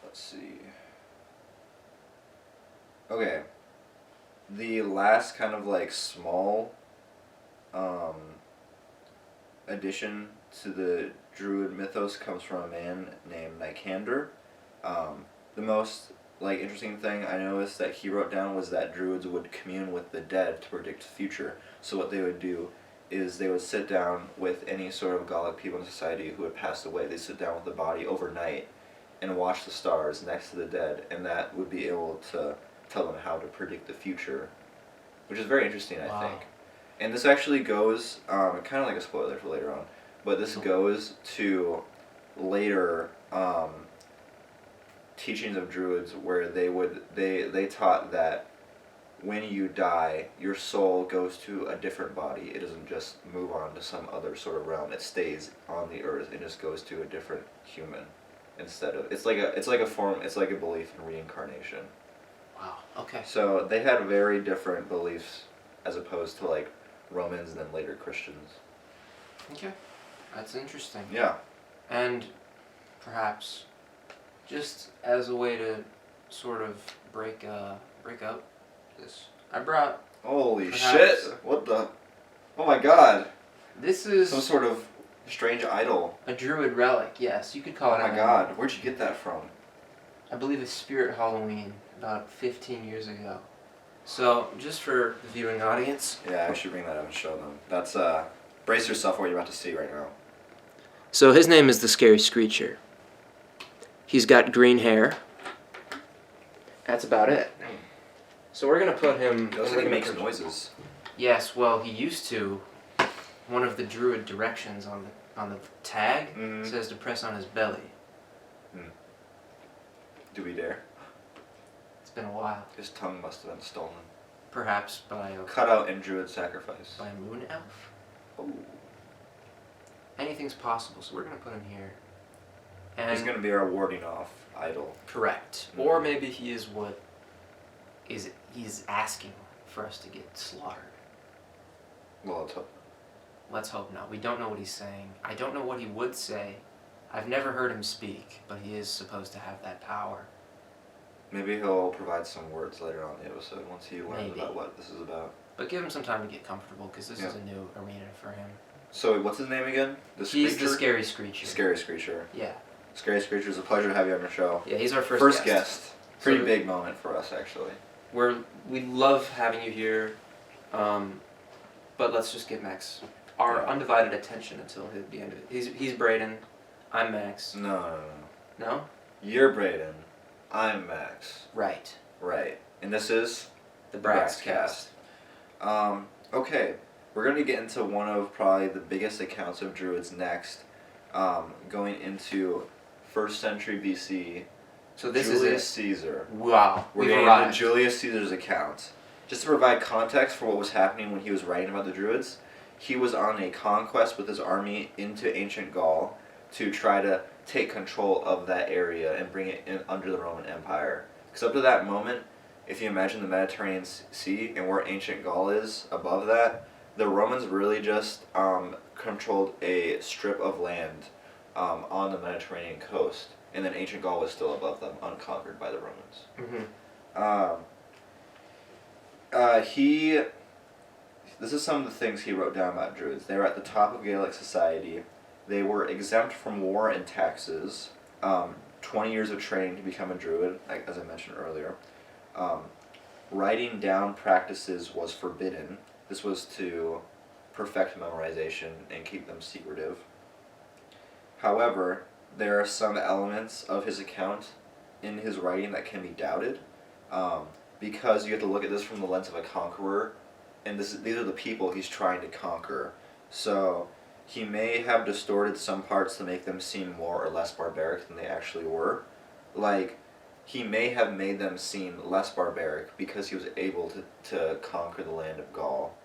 Let's see. Okay. The last kind of like small addition to the Druid mythos comes from a man named Nicander. The most like interesting thing I noticed that he wrote down was that Druids would commune with the dead to predict the future. So what they would do is they would sit down with any sort of Gallic people in society who had passed away. They'd sit down with the body overnight and watch the stars next to the dead, and that would be able to tell them how to predict the future, which is very interesting, I think. And this actually goes, kind of like a spoiler for later on, but this goes to later teachings of Druids where they taught that when you die, your soul goes to a different body. It doesn't just move on to some other sort of realm. It stays on the earth. It just goes to a different human instead of it's like a belief in reincarnation. Wow. Okay. So they had very different beliefs as opposed to like Romans and then later Christians. Okay. That's interesting. Yeah. And perhaps just as a way to sort of break up this, I brought... Holy perhaps, shit! What the... Oh my god! This is... some sort of strange idol. a druid relic, yes. You could call it Oh my god, where'd you get that from? I believe it's Spirit Halloween, about 15 years ago. So, just for the viewing audience... Yeah, I should bring that up and show them. That's, brace yourself for what you're about to see right now. So his name is the Scary Screecher. He's got green hair. That's about it. So we're gonna put him... It looks like he makes noises. Yes, well, he used to. One of the druid directions on the tag says to press on his belly. Do we dare? It's been a while. His tongue must have been stolen. Perhaps by a... Cut out in druid sacrifice. by a moon elf? Oh. Anything's possible, so we're gonna put him here. And He's gonna be our warding off idol. correct. Or maybe he is what he's asking for us to get slaughtered. Well, let's hope. Let's hope not. We don't know what he's saying. I don't know what he would say. I've never heard him speak, but he is supposed to have that power. Maybe he'll provide some words later on in the episode once he learns Maybe. about what this is about. But give him some time to get comfortable, because this is a new arena for him. So, what's his name again? He's the Scary Screecher. Scary Screecher. Yeah. Scary Screecher, it's a pleasure to have you on your show. Yeah, he's our first guest. Pretty big moment for us, actually. We love having you here, but let's just give Max our undivided attention until the end of it. He's Braden, I'm Max. No. No? You're Braden, I'm Max. Right. Right. And this is The BraxCast. Okay, we're going to get into one of probably the biggest accounts of Druids next, going into 1st century BC. So this Julius is Caesar. Wow, We're getting into Julius Caesar's account. Just to provide context for what was happening when he was writing about the Druids, he was on a conquest with his army into ancient Gaul to try to take control of that area and bring it in under the Roman Empire. Because up to that moment, if you imagine the Mediterranean Sea and where ancient Gaul is above that, the Romans really just controlled a strip of land on the Mediterranean coast. And then ancient Gaul was still above them, unconquered by the Romans. This is some of the things he wrote down about Druids. They were at the top of Gaelic society. They were exempt from war and taxes. 20 years of training to become a Druid, as I mentioned earlier. Writing down practices was forbidden. This was to perfect memorization and keep them secretive. However, there are some elements of his account in his writing that can be doubted, because you have to look at this from the lens of a conqueror, and these are the people he's trying to conquer. So he may have distorted some parts to make them seem more or less barbaric than they actually were. Like, he may have made them seem less barbaric because he was able to conquer the land of Gaul,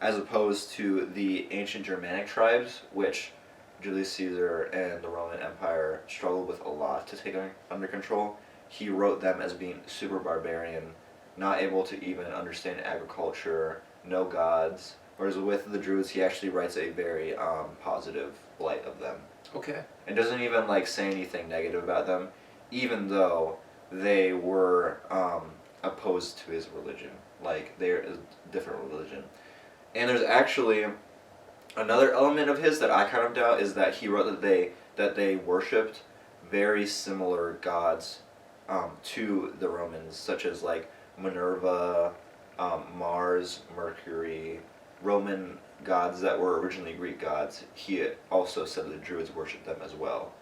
as opposed to the ancient Germanic tribes, which Julius Caesar and the Roman Empire struggled with a lot to take under control. He wrote them as being super barbarian, not able to even understand agriculture, no gods. Whereas with the Druids, he actually writes a very positive light of them. Okay. And doesn't even say anything negative about them, even though they were opposed to his religion. They're a different religion. And there's actually another element of his that I kind of doubt is that he wrote that they worshipped very similar gods to the Romans, such as Minerva, Mars, Mercury, Roman gods that were originally Greek gods. He also said that the Druids worshipped them as well.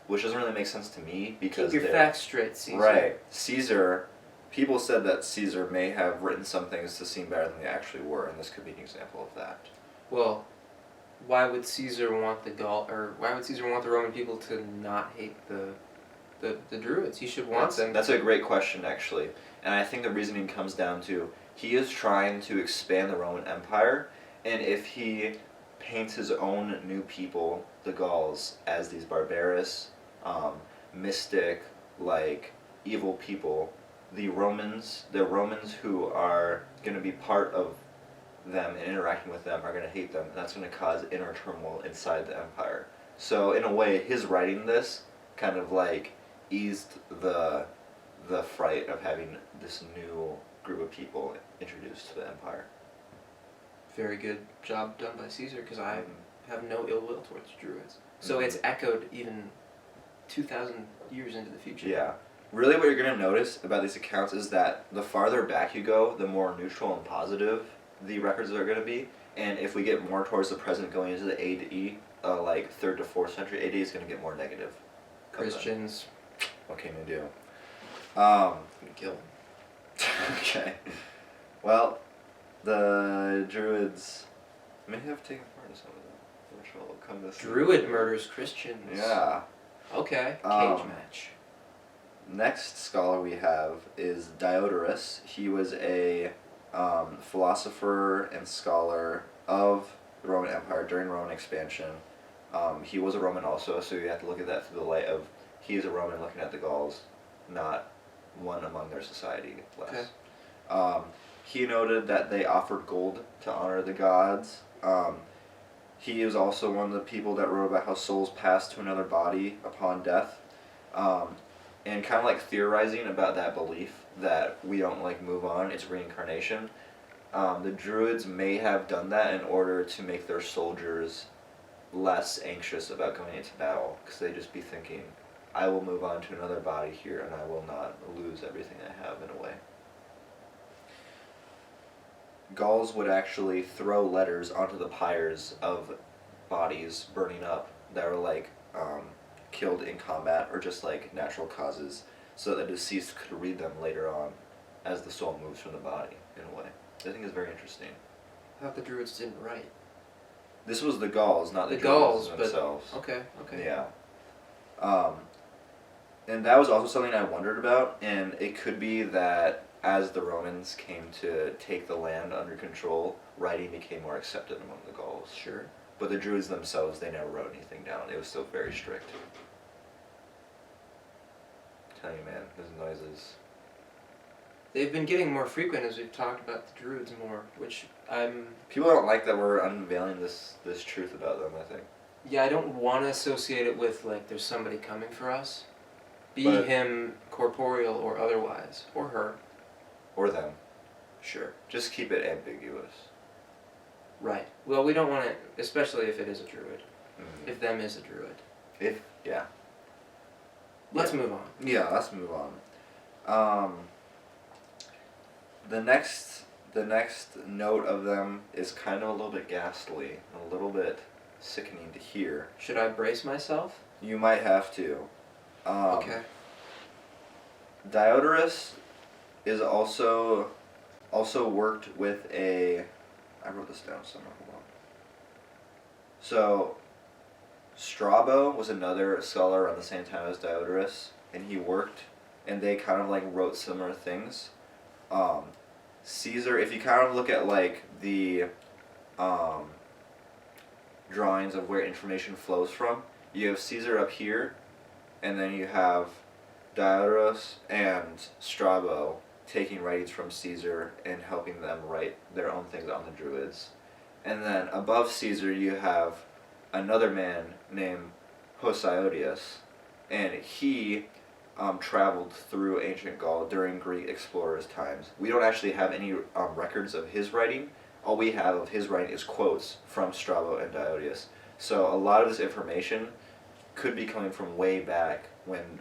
which doesn't really make sense to me because keep your facts straight, Caesar. Right. Caesar, people said that Caesar may have written some things to seem better than they actually were, and this could be an example of that. Well, why would Caesar want the Roman people to not hate the Druids? He should want them. That's a great question, actually. And I think the reasoning comes down to he is trying to expand the Roman Empire, and if he paints his own new people, the Gauls, as these barbarous, mystic, like, evil people, the Romans who are going to be part of them and interacting with them are going to hate them, and that's going to cause inner turmoil inside the empire. So in a way, his writing this kind of like eased the fright of having this new group of people introduced to the empire. Very good job done by Caesar, because I have no ill will towards Druids. So it's echoed even 2,000 years into the future. Yeah. Really what you're going to notice about these accounts is that the farther back you go, the more neutral and positive the records are going to be. And if we get more towards the present, going into the AD, like 3rd to 4th century AD, is going to get more negative. Christians. What can you do? I'm going to kill them. Okay. Well, the Druids may have taken part in some of them, which will come this. Druid murders Christians. Yeah. Okay. Cage match. Next scholar we have is Diodorus. He was a philosopher and scholar of the Roman Empire during Roman expansion. He was a Roman also, so you have to look at that through the light of he is a Roman looking at the Gauls, not one among their society less. Okay. He noted that they offered gold to honor the gods. He is also one of the people that wrote about how souls pass to another body upon death. And kind of like theorizing about that belief that we don't like move on, it's reincarnation. The Druids may have done that in order to make their soldiers less anxious about going into battle, because they'd just be thinking, I will move on to another body here and I will not lose everything I have in a way. Gauls would actually throw letters onto the pyres of bodies burning up that were like killed in combat or just like natural causes, so that the deceased could read them later on as the soul moves from the body in a way. I think it's very interesting. I thought the Druids didn't write. This was the Gauls, not the Gauls themselves. But, okay. Yeah. And that was also something I wondered about, and it could be that as the Romans came to take the land under control, writing became more accepted among the Gauls. Sure. But the Druids themselves, they never wrote anything down. It was still very strict. I'm telling you, man, those noises. They've been getting more frequent as we've talked about the Druids more, which I'm... People don't like that we're unveiling this truth about them, I think. Yeah, I don't want to associate it with, like, there's somebody coming for us. Be him corporeal or otherwise. Or her. Or them. Sure. Just keep it ambiguous. Right. Well, we don't want it, especially if it is a druid. Mm-hmm. If them is a druid. Yeah. Let's move on. Yeah, let's move on. The next note of them is kind of a little bit ghastly, a little bit sickening to hear. Should I brace myself? You might have to. Okay. Diodorus is also worked with a... I wrote this down somewhere, hold on. So, Strabo was another scholar around the same time as Diodorus, and he worked, and they kind of like wrote similar things. Caesar, if you kind of look at like the drawings of where information flows from, you have Caesar up here, and then you have Diodorus and Strabo taking writings from Caesar and helping them write their own things on the Druids. And then above Caesar you have another man named Hosiodius, and he traveled through ancient Gaul during Greek explorers' times. We don't actually have any records of his writing. All we have of his writing is quotes from Strabo and Diodius. So a lot of this information could be coming from way back when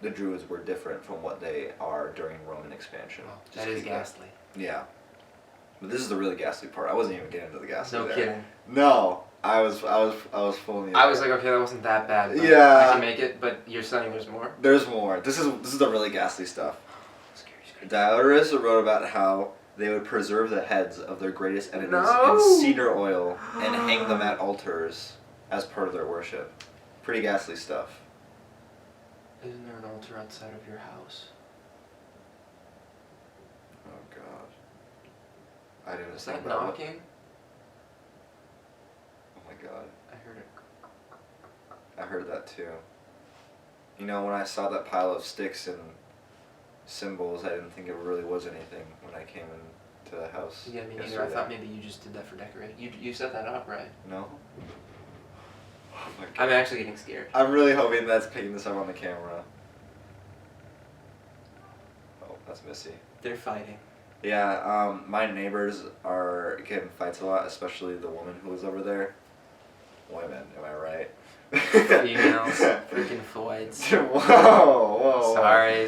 the Druids were different from what they are during Roman expansion. Oh, that is ghastly. Yeah. But this is the really ghastly part. I wasn't even getting into the ghastly. No kidding. No, I was fooling you. I was like, okay, that wasn't that bad. But Yeah. I can make it, but you're saying there's more. There's more. This is the really ghastly stuff. Scary. Diodorus wrote about how they would preserve the heads of their greatest enemies in cedar oil and hang them at altars as part of their worship. Pretty ghastly stuff. Isn't there an altar outside of your house? Oh God. I didn't Is think that about knocking? What... Oh my God. I heard it. I heard that too. You know, when I saw that pile of sticks and symbols, I didn't think it really was anything when I came into the house. Yeah, me neither. I thought maybe you just did that for decorating. You set that up, right? No. Oh my God. I'm actually getting scared. I'm really hoping that's picking this up on the camera. Oh, that's Missy. They're fighting. Yeah, my neighbors are getting fights a lot, especially the woman who was over there. Women, am I right? Females, freaking foids. Whoa. Sorry.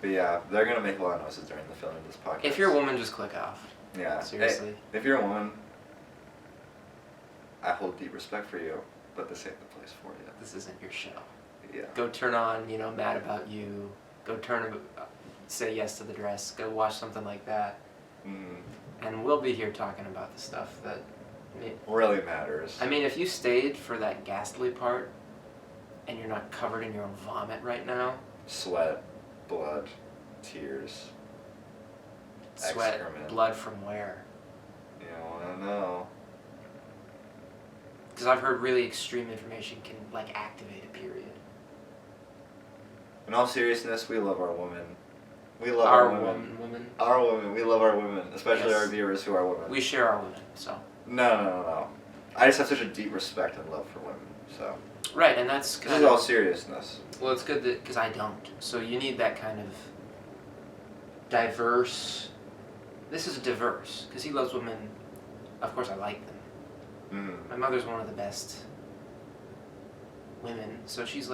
But yeah, they're gonna make a lot of noises during the filming of this podcast. If you're a woman, just click off. Yeah. Seriously. Hey, if you're a woman, I hold deep respect for you, but this ain't the place for you. This isn't your show. Yeah. Go turn on, Mad About You. Go say yes to the dress. Go watch something like that. And we'll be here talking about the stuff that really matters. I mean, if you stayed for that ghastly part and you're not covered in your own vomit right now. Sweat, blood, tears. Sweat, excrement. Blood from where? You don't want to know. Because I've heard really extreme information can, activate a period. In all seriousness, we love our women. We love our women. women. Our women. We love our women, especially Yes. our viewers who are women. We share our women, so. No. I just have such a deep respect and love for women, so. Right, and that's This is all seriousness. Well, it's good that, because I don't. So you need that kind of diverse. This is diverse, because he loves women. Of course, I like them. My mother's one of the best women, so she's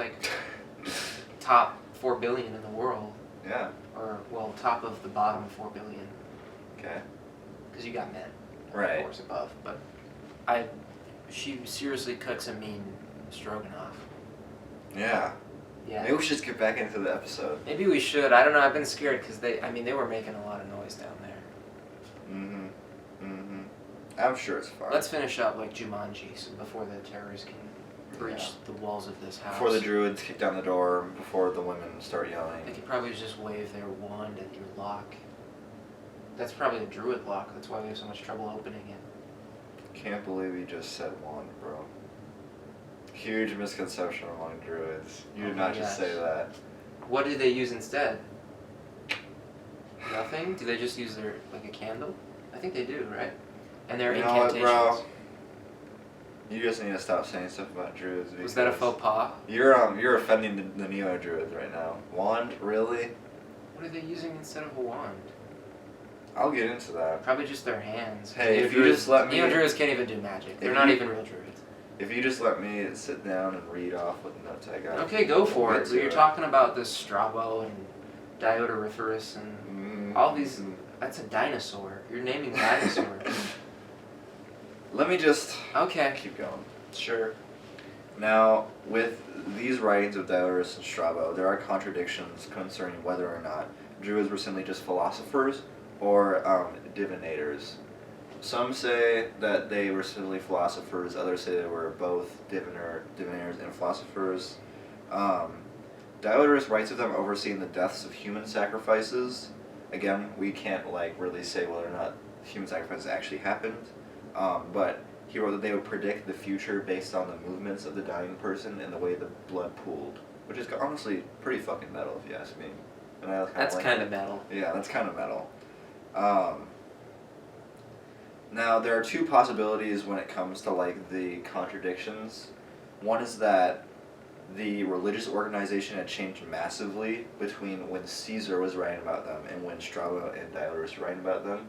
top 4 billion in the world. Yeah. Or, top of the bottom 4 billion. Okay. Because you got men. Right. Of course, above. But she seriously cooks a mean stroganoff. Yeah. Yeah. Maybe we should just get back into the episode. Maybe we should. I don't know. I've been scared because they were making a lot of noise down there. I'm sure it's fine. Let's finish up like Jumanji before the terrorists can breach the walls of this house. Before the druids kick down the door, before the women start yelling. They could probably just wave their wand at your lock. That's probably a druid lock. That's why we have so much trouble opening it. Can't believe you just said wand, bro. Huge misconception among druids. You did not just say that. What do they use instead? Nothing? Do they just use a candle? I think they do, right? And their incantations. You know what, bro? You just need to stop saying stuff about druids. Was that a faux pas? You're offending the neo-druids right now. Wand? Really? What are they using instead of a wand? I'll get into that. Probably just their hands. Hey, if you just let me... Neo-druids can't even do magic. They're not even real druids. If you just let me sit down and read off what notes I got. Okay, go for it. So you're talking about this Strabo and Diodoriferous and all these... That's a dinosaur. You're naming dinosaurs. Let me just keep going. Sure. Now, with these writings of Diodorus and Strabo, there are contradictions concerning whether or not Druids were simply just philosophers or divinators. Some say that they were simply philosophers, others say they were both divinators and philosophers. Diodorus writes of them overseeing the deaths of human sacrifices. Again, we can't really say whether or not human sacrifices actually happened. But he wrote that they would predict the future based on the movements of the dying person and the way the blood pooled, which is honestly pretty fucking metal if you ask me. And that's kind of metal. Yeah, that's kind of metal. Now there are two possibilities when it comes to the contradictions. One is that the religious organization had changed massively between when Caesar was writing about them and when Strabo and Diodorus were writing about them.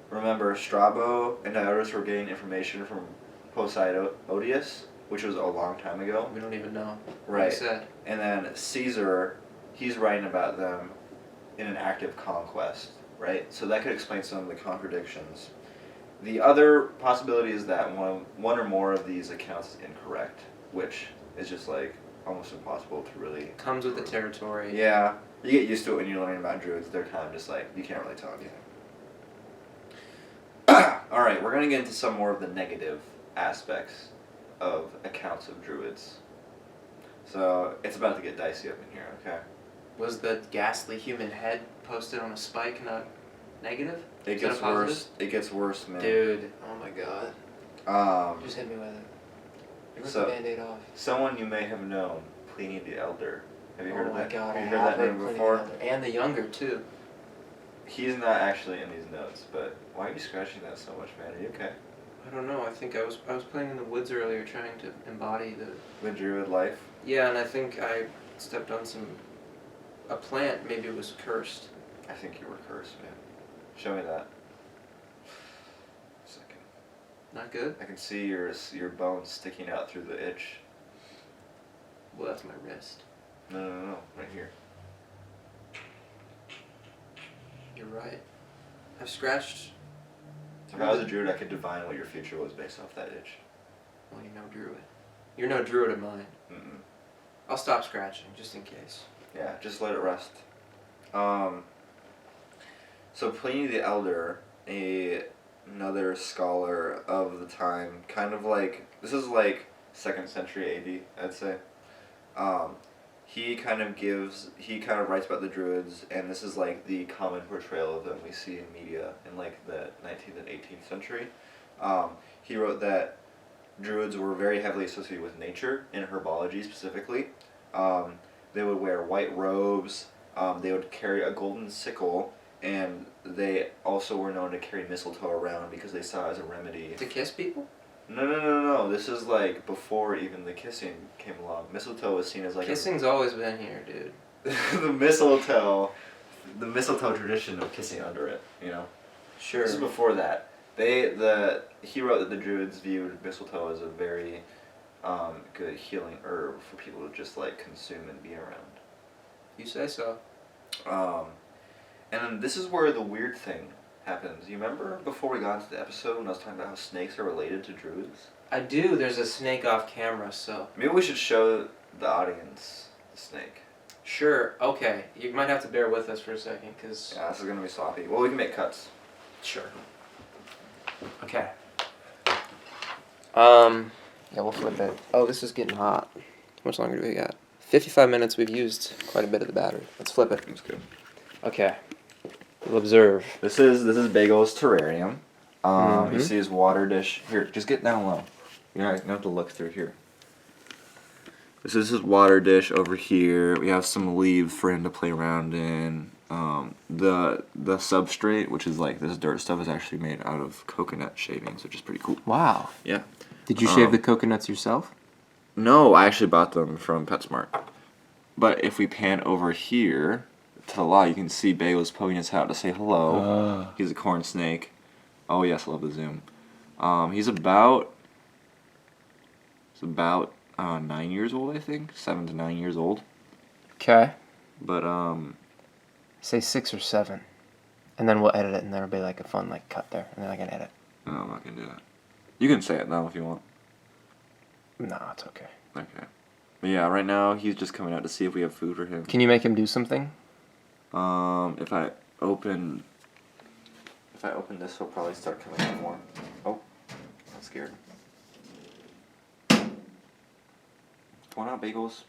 Remember, Strabo and Diodorus were getting information from Poseidonius, which was a long time ago. We don't even know right. what he said. And then Caesar, he's writing about them in an active conquest. right? So that could explain some of the contradictions. The other possibility is that one or more of these accounts is incorrect, which is just like almost impossible to really. Comes with the territory. Yeah, you get used to it when you're learning about druids. They're kind of just like you can't really tell anything. All right, we're gonna get into some more of the negative aspects of accounts of druids. So it's about to get dicey up in here. Okay. Was the ghastly human head posted on a spike not negative? It gets worse. It gets worse, man. Dude, oh my god. Just hit me with it. Rip the Band-Aid off. Someone you may have known, Pliny the Elder. Have you heard of that? Oh my god, have I you heard that name before? And the younger too. He's not actually in these notes, but why are you scratching that so much, man? Are you okay? I don't know. I think I was playing in the woods earlier, trying to embody the druid life. Yeah, and I think I stepped on a plant. Maybe it was cursed. I think you were cursed, man. Show me that. A second. Not good? I can see your bones sticking out through the itch. Well, that's my wrist. No, right here. You're right. I've scratched. If I was a druid, I could divine what your future was based off that itch. Well, you're no druid. You're no druid of mine. Mm-mm. I'll stop scratching, just in case. Yeah, just let it rest. So Pliny the Elder, another scholar of the time, kind of like, this is like 2nd century AD, I'd say. He kind of writes about the druids, and this is like the common portrayal of them we see in media in like the 19th and 18th century. He wrote that druids were very heavily associated with nature, in herbology specifically. They would wear white robes, they would carry a golden sickle, and they also were known to carry mistletoe around because they saw it as a remedy. To kiss people? No. This is like before even the kissing came along. Mistletoe was seen as like kissing's always been here, dude. the mistletoe tradition of kissing under it, you know. Sure. This is before that. He wrote that the druids viewed mistletoe as a very good healing herb for people to just like consume and be around. You say so. And this is where the weird thing happens. You remember before we got into the episode when I was talking about how snakes are related to druids? I do. There's a snake off camera, so. Maybe we should show the audience the snake. Sure. Okay. You might have to bear with us for a second, because... Yeah, this is going to be sloppy. Well, we can make cuts. Sure. Okay. Yeah, we'll flip it. Oh, this is getting hot. How much longer do we got? 55 minutes. We've used quite a bit of the battery. Let's flip it. That's good. Okay. We'll observe. This is Bagel's terrarium. You see his water dish. Here, just get down low. You don't have to look through here. This is his water dish over here. We have some leaves for him to play around in. The substrate, which is like this dirt stuff, is actually made out of coconut shavings, which is pretty cool. Wow. Yeah. Did you shave the coconuts yourself? No, I actually bought them from PetSmart. But if we pan over here to the lot, you can see Bagel's poking his head out to say hello. He's a corn snake. Oh yes, I love the zoom. He's about 9 years old, I think. 7 to 9 years old. Okay. But say 6 or 7, and then we'll edit it, and there'll be like a fun like cut there, and then I can edit. No, I'm not gonna do that. You can say it now if you want. No, it's okay. Okay. But yeah, right now he's just coming out to see if we have food for him. Can you make him do something? If I open this, he'll probably start coming out more. Oh, I'm scared. Come on out, Bagels.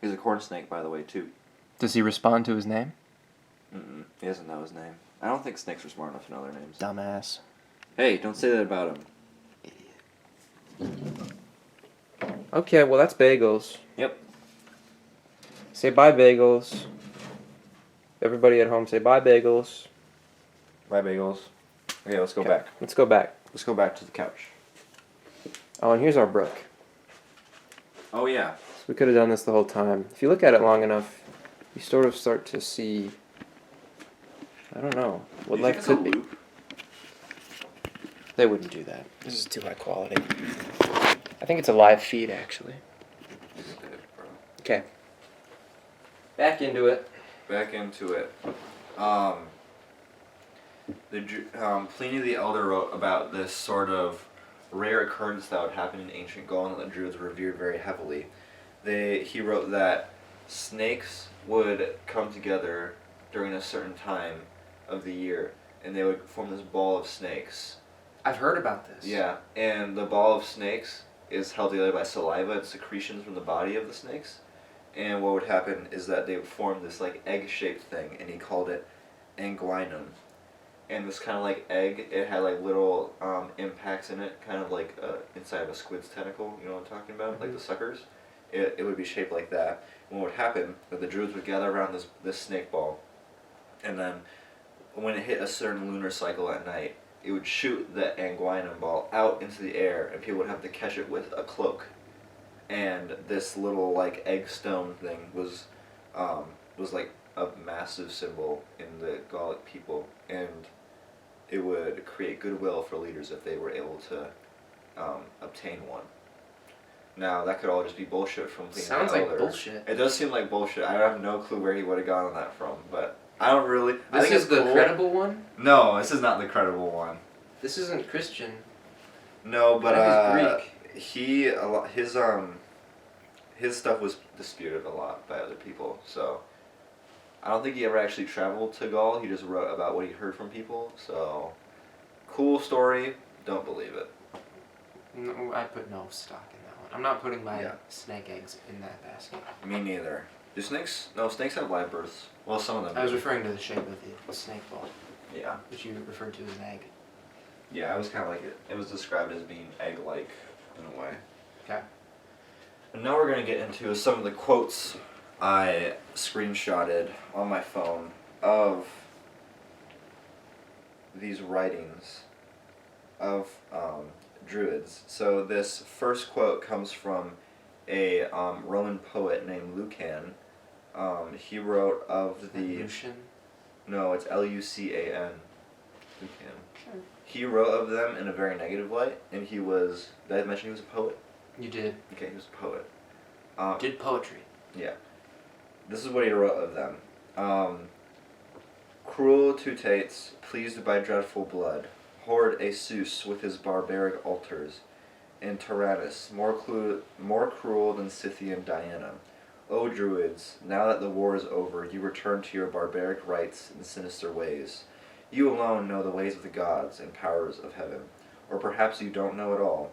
He's a corn snake, by the way, too. Does he respond to his name? He doesn't know his name. I don't think snakes are smart enough to know their names. Dumbass. Hey, don't say that about him. Okay, well that's Bagels. Yep. Say bye, Bagels. Everybody at home, say bye, Bagels. Bye, Bagels. Okay, let's go back. Let's go back. Let's go back to the couch. Oh, and here's our brook. Oh, yeah. So we could have done this the whole time. If you look at it long enough, you sort of start to see, I don't know, what life could be. They wouldn't do that. This is too high quality. I think it's a live feed, actually. Okay. Back into it. Back into it. Pliny the Elder wrote about this sort of rare occurrence that would happen in ancient Gaul and that the Druids revered very heavily. He wrote that snakes would come together during a certain time of the year, and they would form this ball of snakes. I've heard about this. Yeah, and the ball of snakes is held together by saliva and secretions from the body of the snakes. And what would happen is that they would form this like egg-shaped thing, and he called it anguinum. And this kind of like egg, it had like little impacts in it, kind of like inside of a squid's tentacle. You know what I'm talking about? Like the suckers. It would be shaped like that. And what would happen, that the Druids would gather around this snake ball, and then when it hit a certain lunar cycle at night, it would shoot the anguinum ball out into the air, and people would have to catch it with a cloak. And this little like egg stone thing was like a massive symbol in the Gallic people, and it would create goodwill for leaders if they were able to obtain one. Now that could all just be bullshit from Pliny the Elder. Sounds like bullshit. It does seem like bullshit. I have no clue where he would have gotten that from, but I don't really. I This think is it's the cool. credible one? No, this is not the credible one. This isn't Christian. No, but That is Greek. His stuff was disputed a lot by other people, so I don't think he ever actually traveled to Gaul. He just wrote about what he heard from people. So cool story. Don't believe it. No, I put no stock in that one. I'm not putting my Yeah. snake eggs in that basket. Me neither. Do snakes? No, snakes have live births. Well, some of them. I was do. referring to the shape of the snake ball, Yeah. which you referred to as an egg. Yeah, I was kind of like it. It was described as being egg-like in a way. Okay. And now we're going to get into some of the quotes I screenshotted on my phone of these writings of Druids. So this first quote comes from a Roman poet named Lucan. He wrote of the... Lucian? No, it's Lucan. Lucan. Sure. He wrote of them in a very negative light, and he was... Did I mention he was a poet? You did. Okay, he was a poet. Did poetry. Yeah. This is what he wrote of them. Cruel Teutates, pleased by dreadful blood, hoard a Zeus with his barbaric altars, and Tyrannus, more cruel than Scythian Diana. O Druids, now that the war is over, you return to your barbaric rites and sinister ways. You alone know the ways of the gods and powers of heaven, or perhaps you don't know at all.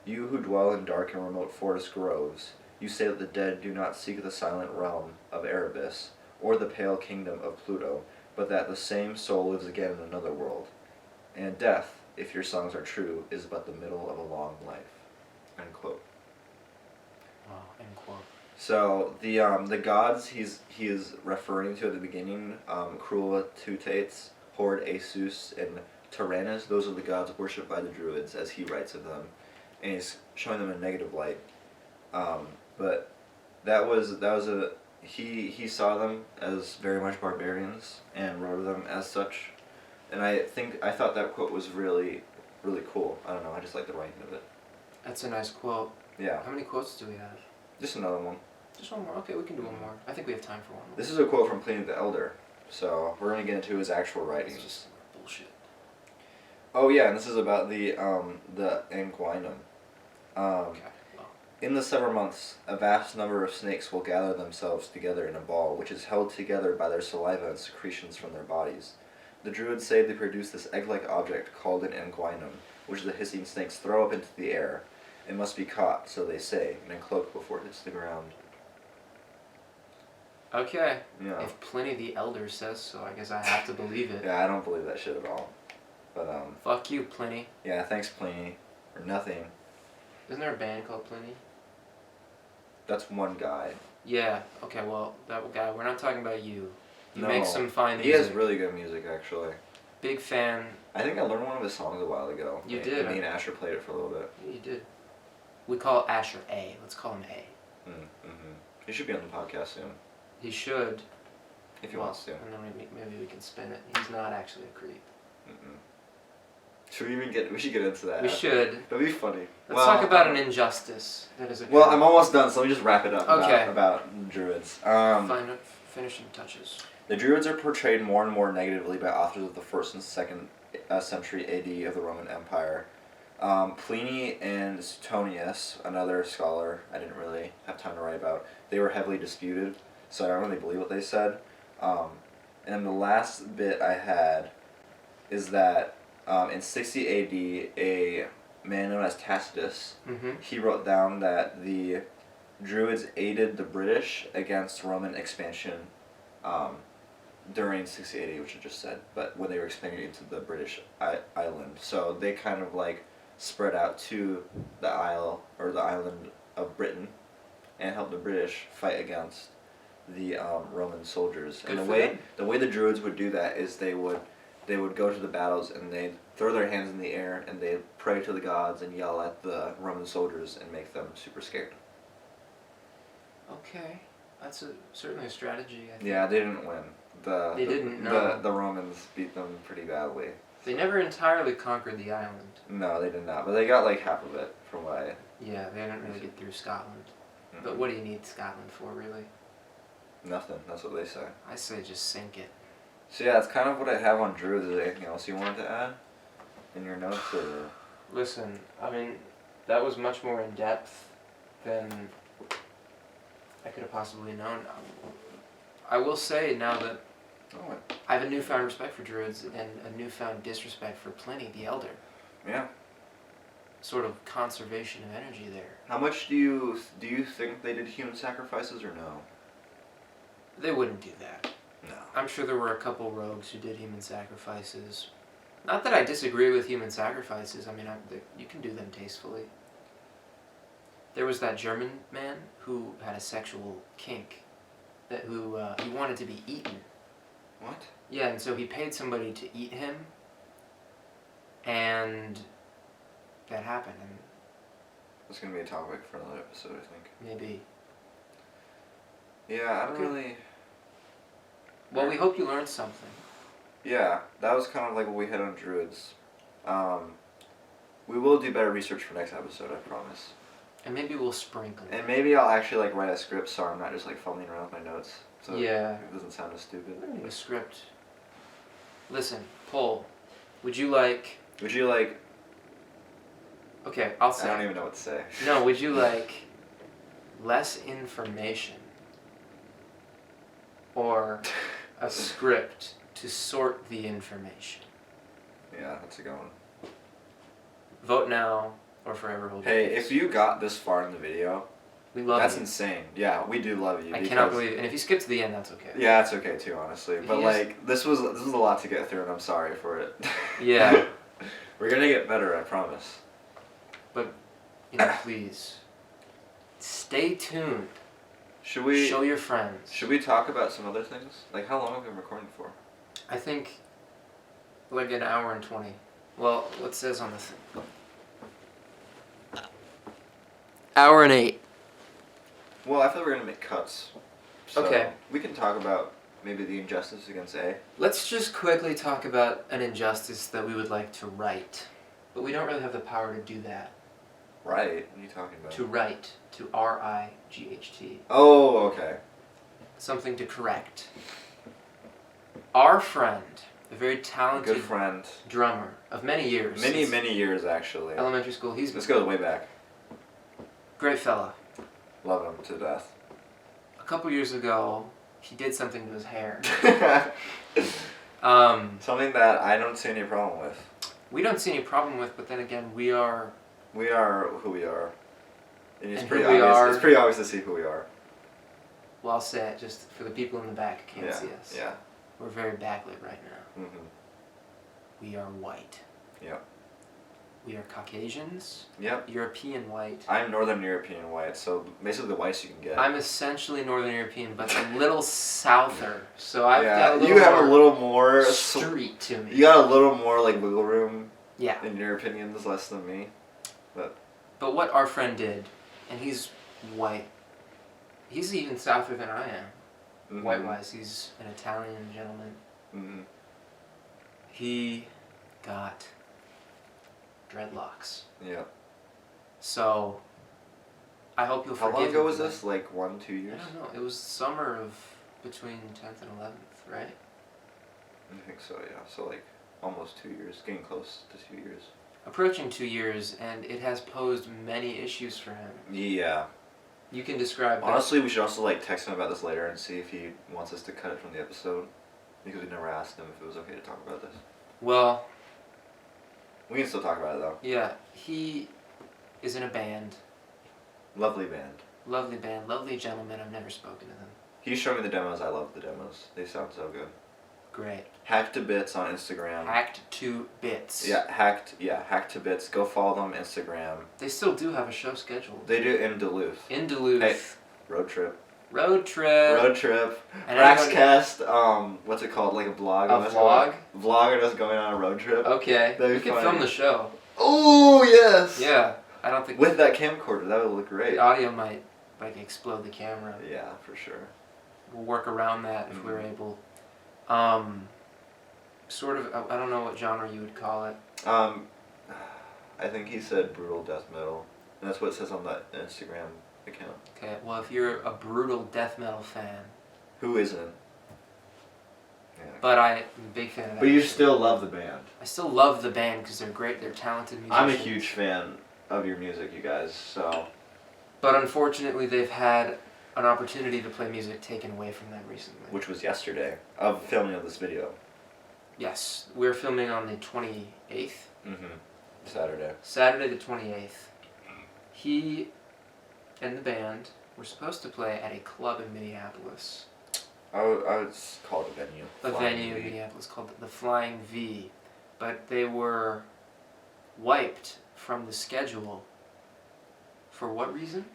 You who dwell in dark and remote forest groves, you say that the dead do not seek the silent realm of Erebus, or the pale kingdom of Pluto, but that the same soul lives again in another world. And death, if your songs are true, is but the middle of a long life. End quote. Wow, end quote. So the gods he is referring to at the beginning, Cruel Teutates, hoard Asus, and Tyrannus, those are the gods worshipped by the Druids as he writes of them, and he's showing them in a negative light. But he saw them as very much barbarians and wrote of them as such, and I thought that quote was really, really cool. I don't know, I just like the writing of it. That's a nice quote. Yeah. How many quotes do we have? Just another one. Just one more. Okay, we can do one more. I think we have time for one more. This is a quote from Pliny the Elder, so we're gonna get into his actual It's writings. just bullshit. Oh yeah, and this is about the anguinum. Okay. Well, In the summer months, a vast number of snakes will gather themselves together in a ball, which is held together by their saliva and secretions from their bodies. The Druids say they produce this egg-like object called an anguinum, which the hissing snakes throw up into the air. It must be caught, so they say, and then cloaked before it hits the ground. okay. Yeah. If Pliny the Elder says so, I guess I have to believe it. Yeah, I don't believe that shit at all. But Fuck you, Pliny. yeah, thanks Pliny, or nothing. Isn't there a band called Pliny? That's one guy. Yeah. Okay. Well, that guy. We're not talking about you. You No. make some fine He music. has really good music, actually. Big fan. I think I learned one of his songs a while ago. You Me- did. Me and Asher played it for a little bit. You did. We call Asher A. Let's call him A. Mm-hmm. He should be on the podcast soon, He should. if he Well, wants to. And then maybe we can spin it. He's not actually a creep. Mm-mm. Should we should get into that. We should. That'd be funny. Let's talk about an injustice that is a I'm almost done, so let me just wrap it up Okay. about Druids. finishing touches. The Druids are portrayed more and more negatively by authors of the 1st and 2nd century AD of the Roman Empire. Pliny and Suetonius, another scholar I didn't really have time to write about, they were heavily disputed, so I don't really believe what they said. And the last bit I had is that in 60 AD, a man known as Tacitus, he wrote down that the Druids aided the British against Roman expansion during 60 AD, which I just said, but when they were expanding into the British island. So they kind of like spread out to the island of Britain and helped the British fight against the Roman soldiers. Good And for them. the way the Druids would do that is they would go to the battles and they'd throw their hands in the air and they'd pray to the gods and yell at the Roman soldiers and make them super scared. Okay, that's certainly a strategy. I think. Yeah, they didn't win. They didn't, no. The Romans beat them pretty badly. They never entirely conquered the island. No, they did not. But they got like half of it from what I... Yeah, they didn't really get through Scotland. But what do you need Scotland for, really? Nothing. That's what they say. I say just sink it. So yeah, that's kind of what I have on Druids. Is there anything else you wanted to add in your notes? Or? Listen, I mean, that was much more in depth than I could have possibly known. I will say now that I have a newfound respect for Druids and a newfound disrespect for Pliny the Elder. Yeah. Sort of conservation of energy there. How much do you think they did human sacrifices or no? They wouldn't do that. No. I'm sure there were a couple rogues who did human sacrifices. Not that I disagree with human sacrifices. I mean, you can do them tastefully. There was that German man who had a sexual kink, who he wanted to be eaten. What? Yeah, and so he paid somebody to eat him, and that happened. And That's gonna be a topic for another episode, I think. maybe. Yeah, I don't really... Well, we hope you learned something. Yeah, that was kind of like what we had on Druids. We will do better research for next episode, I promise. And maybe we'll sprinkle. And maybe I'll actually like write a script so I'm not just like fumbling around with my notes. So Yeah. it doesn't sound as stupid. I don't need a script. Listen, poll. Would you like... Okay, I'll say. I don't even know what to say. No, would you like less information or a script to sort the information? Yeah, that's a good one. Vote now or forever hold your Hey, peace. if you got this far in the video, We love that's you. insane. Yeah, we do love you. I cannot believe it. And if you skip to the end, that's okay. Yeah, that's okay too, honestly. If But you like, this was a lot to get through, and I'm sorry for it. Yeah. We're gonna get better, I promise. But, please, stay tuned. Should we? Show your friends. Should we talk about some other things? Like, how long have we been recording for? I think like an hour and 20. Well, what says on the thing? Hour and 8. Well, I feel we're gonna make cuts. So Okay. We can talk about maybe the injustice against A. Let's just quickly talk about an injustice that we would like to right. But we don't really have the power to do that. Right. What are you talking about? To right. To R-I-G-H-T. Oh, okay. Something to correct. Our friend, a very talented Good friend. drummer of many years. since Many years, actually. elementary school. This goes way back. Great fella. Love him to death. A couple years ago, he did something to his hair. Something that I don't see any problem with. We don't see any problem with, but then again, we are... We are who we are. And it's And pretty who we obvious. are- It's pretty obvious to see who we are. Well, I'll say it just for the people in the back who can't see us. Yeah. We're very backlit right now. Mhm. We are white. Yep. We are Caucasians. Yep. European white. I'm Northern European white, so basically the whitest you can get. I'm essentially Northern European, but a little souther. So I've got a little you have more a little more street to me. You got a little more like wiggle room. Yeah. In your opinions, less than me. But what our friend did, and he's white. He's even souther than I am. Mm-hmm. White-wise, he's an Italian gentleman. Mm-hmm. He got dreadlocks. Yeah. So, I hope you'll How forgive long ago him was for this? Like 1-2 that. years? I don't know. It was summer of between 10th and 11th. right? I think so, yeah. So like almost 2 years, getting close to 2 years. Approaching 2 years, and it has posed many issues for him. Yeah. You can describe that. Honestly, we should also like text him about this later and see if he wants us to cut it from the episode, because we never asked him if it was okay to talk about this. Well, we can still talk about it though. Yeah, he is in a band. Lovely band. Lovely band, lovely gentleman. I've never spoken to them. He showed me the demos. I love the demos. They sound so good. Great. Hacked to Bits on Instagram. Hacked to Bits. Yeah, Hacked to Bits. Go follow them on Instagram. They still do have a show scheduled. They do in Duluth. In Duluth. Hey, road trip. Road trip. Road trip. And BraxCast, what's it called? Like a vlog? A vlog? Vlog of us going on a road trip. Okay. That'd We be could funny. film the show. Oh, yes! Yeah. I don't think... With that camcorder, that would look great. The audio might like explode the camera. Yeah, for sure. We'll work around that if we're able. Sort of, I don't know what genre you would call it. I think he said brutal death metal. And that's what it says on that Instagram account. Okay, well if you're a brutal death metal fan. Who isn't? Yeah. But I'm a big fan of that. But you still love the band. I still love the band because they're great, they're talented musicians. I'm a huge fan of your music, you guys, so... But unfortunately they've had an opportunity to play music taken away from them recently. Which was yesterday, of filming of this video. Yes, we're filming on the 28th. Mm-hmm. Saturday. Saturday the 28th. He and the band were supposed to play at a club in Minneapolis. I would call it a venue. A venue in Minneapolis called the Flying V. But they were wiped from the schedule. For what reason?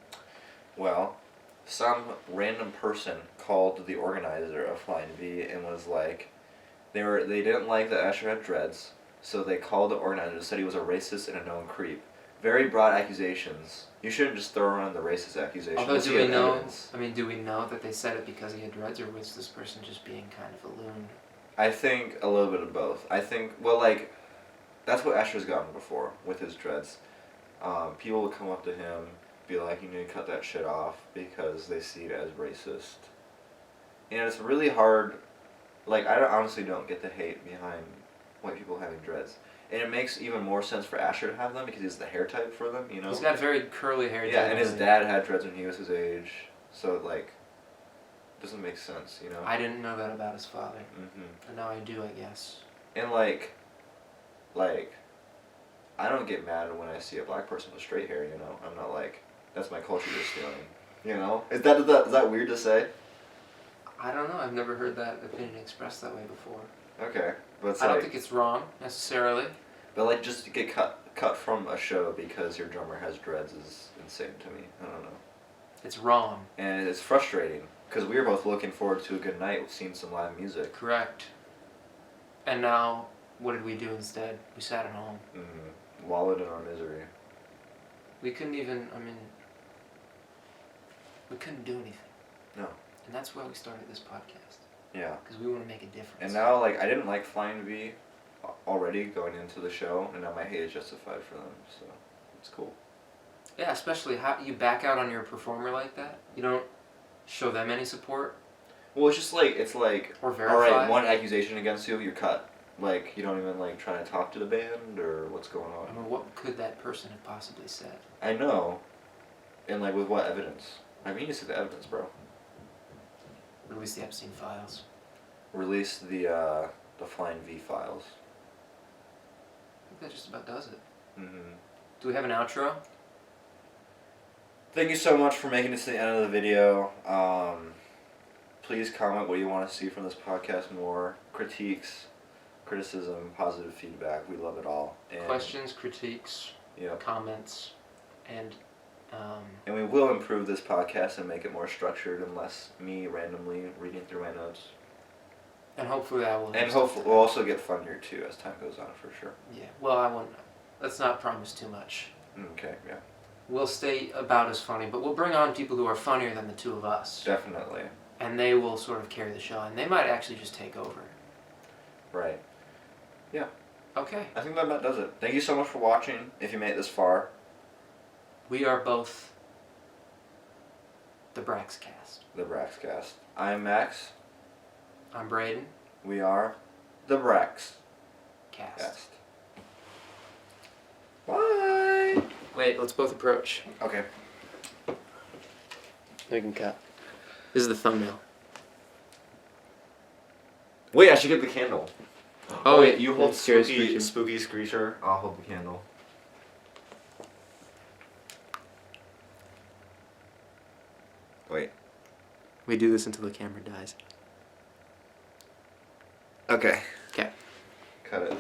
Well, some random person called the organizer of Flying V and was like, they didn't like that Asher had dreads, so they called the organizer and said he was a racist and a known creep. Very broad accusations. You shouldn't just throw around the racist accusation. Although, do we know? I mean, do we know that they said it because he had dreads, or was this person just being kind of a loon? I think a little bit of both. I think, well, like, that's what Asher's gotten before with his dreads. People will come up to him, be like, you need to cut that shit off because they see it as racist. And it's really hard. Like, I honestly don't get the hate behind white people having dreads. And it makes even more sense for Asher to have them because he's the hair type for them, you know? He's got very curly hair. Yeah, and his dad had dreads when he was his age. So, like, it doesn't make sense, you know? I didn't know that about his father. Mm-hmm. And now I do, I guess. And, like, I don't get mad when I see a black person with straight hair, you know? I'm not like, that's my culture you're stealing, you know? Is that weird to say? I don't know. I've never heard that opinion expressed that way before. Okay, but it's I don't think it's wrong necessarily. But like, just to get cut from a show because your drummer has dreads is insane to me. I don't know. It's wrong. And it's frustrating because we were both looking forward to a good night with seeing some live music. Correct. And now, what did we do instead? We sat at home. Mm-hmm. Wallowed in our misery. We couldn't even. We couldn't do anything. No. And that's why we started this podcast. Yeah. Because we want to make a difference. And now, like, I didn't like Flying V already going into the show, and now my hate is justified for them, so it's cool. Yeah, especially how you back out on your performer like that. You don't show them any support. Well, it's like, or verify. All right, one accusation against you, you're cut. Like, you don't even, like, try to talk to the band, or what's going on. I mean, what could that person have possibly said? I know. And, like, with what evidence? I mean, you see the evidence, bro. Release the Epstein files. Release the Flying V files. I think that just about does it. Mm-hmm. Do we have an outro? Thank you so much for making it to the end of the video. Please comment what you want to see from this podcast more. Critiques, criticism, positive feedback. We love it all. And questions, critiques, comments, and we will improve this podcast and make it more structured and less me randomly reading through my notes. And hopefully I will. And hopefully we'll also get funnier too as time goes on, for sure. Yeah. Well, I won't. Let's not promise too much. Okay. Yeah. We'll stay about as funny, but we'll bring on people who are funnier than the two of us. Definitely. And they will sort of carry the show, and they might actually just take over. Right. Yeah. Okay. I think that about does it. Thank you so much for watching. If you made it this far. We are both the BraxCast. The BraxCast. I'm Max. I'm Braden. We are the BraxCast. Cast. Bye. Wait, let's both approach. Okay. We can cut. This is the thumbnail. Wait, I should get the candle. Oh, wait, you hold scary spooky Screecher. I'll hold the candle. Wait. We do this until the camera dies. Okay. Okay. Cut it.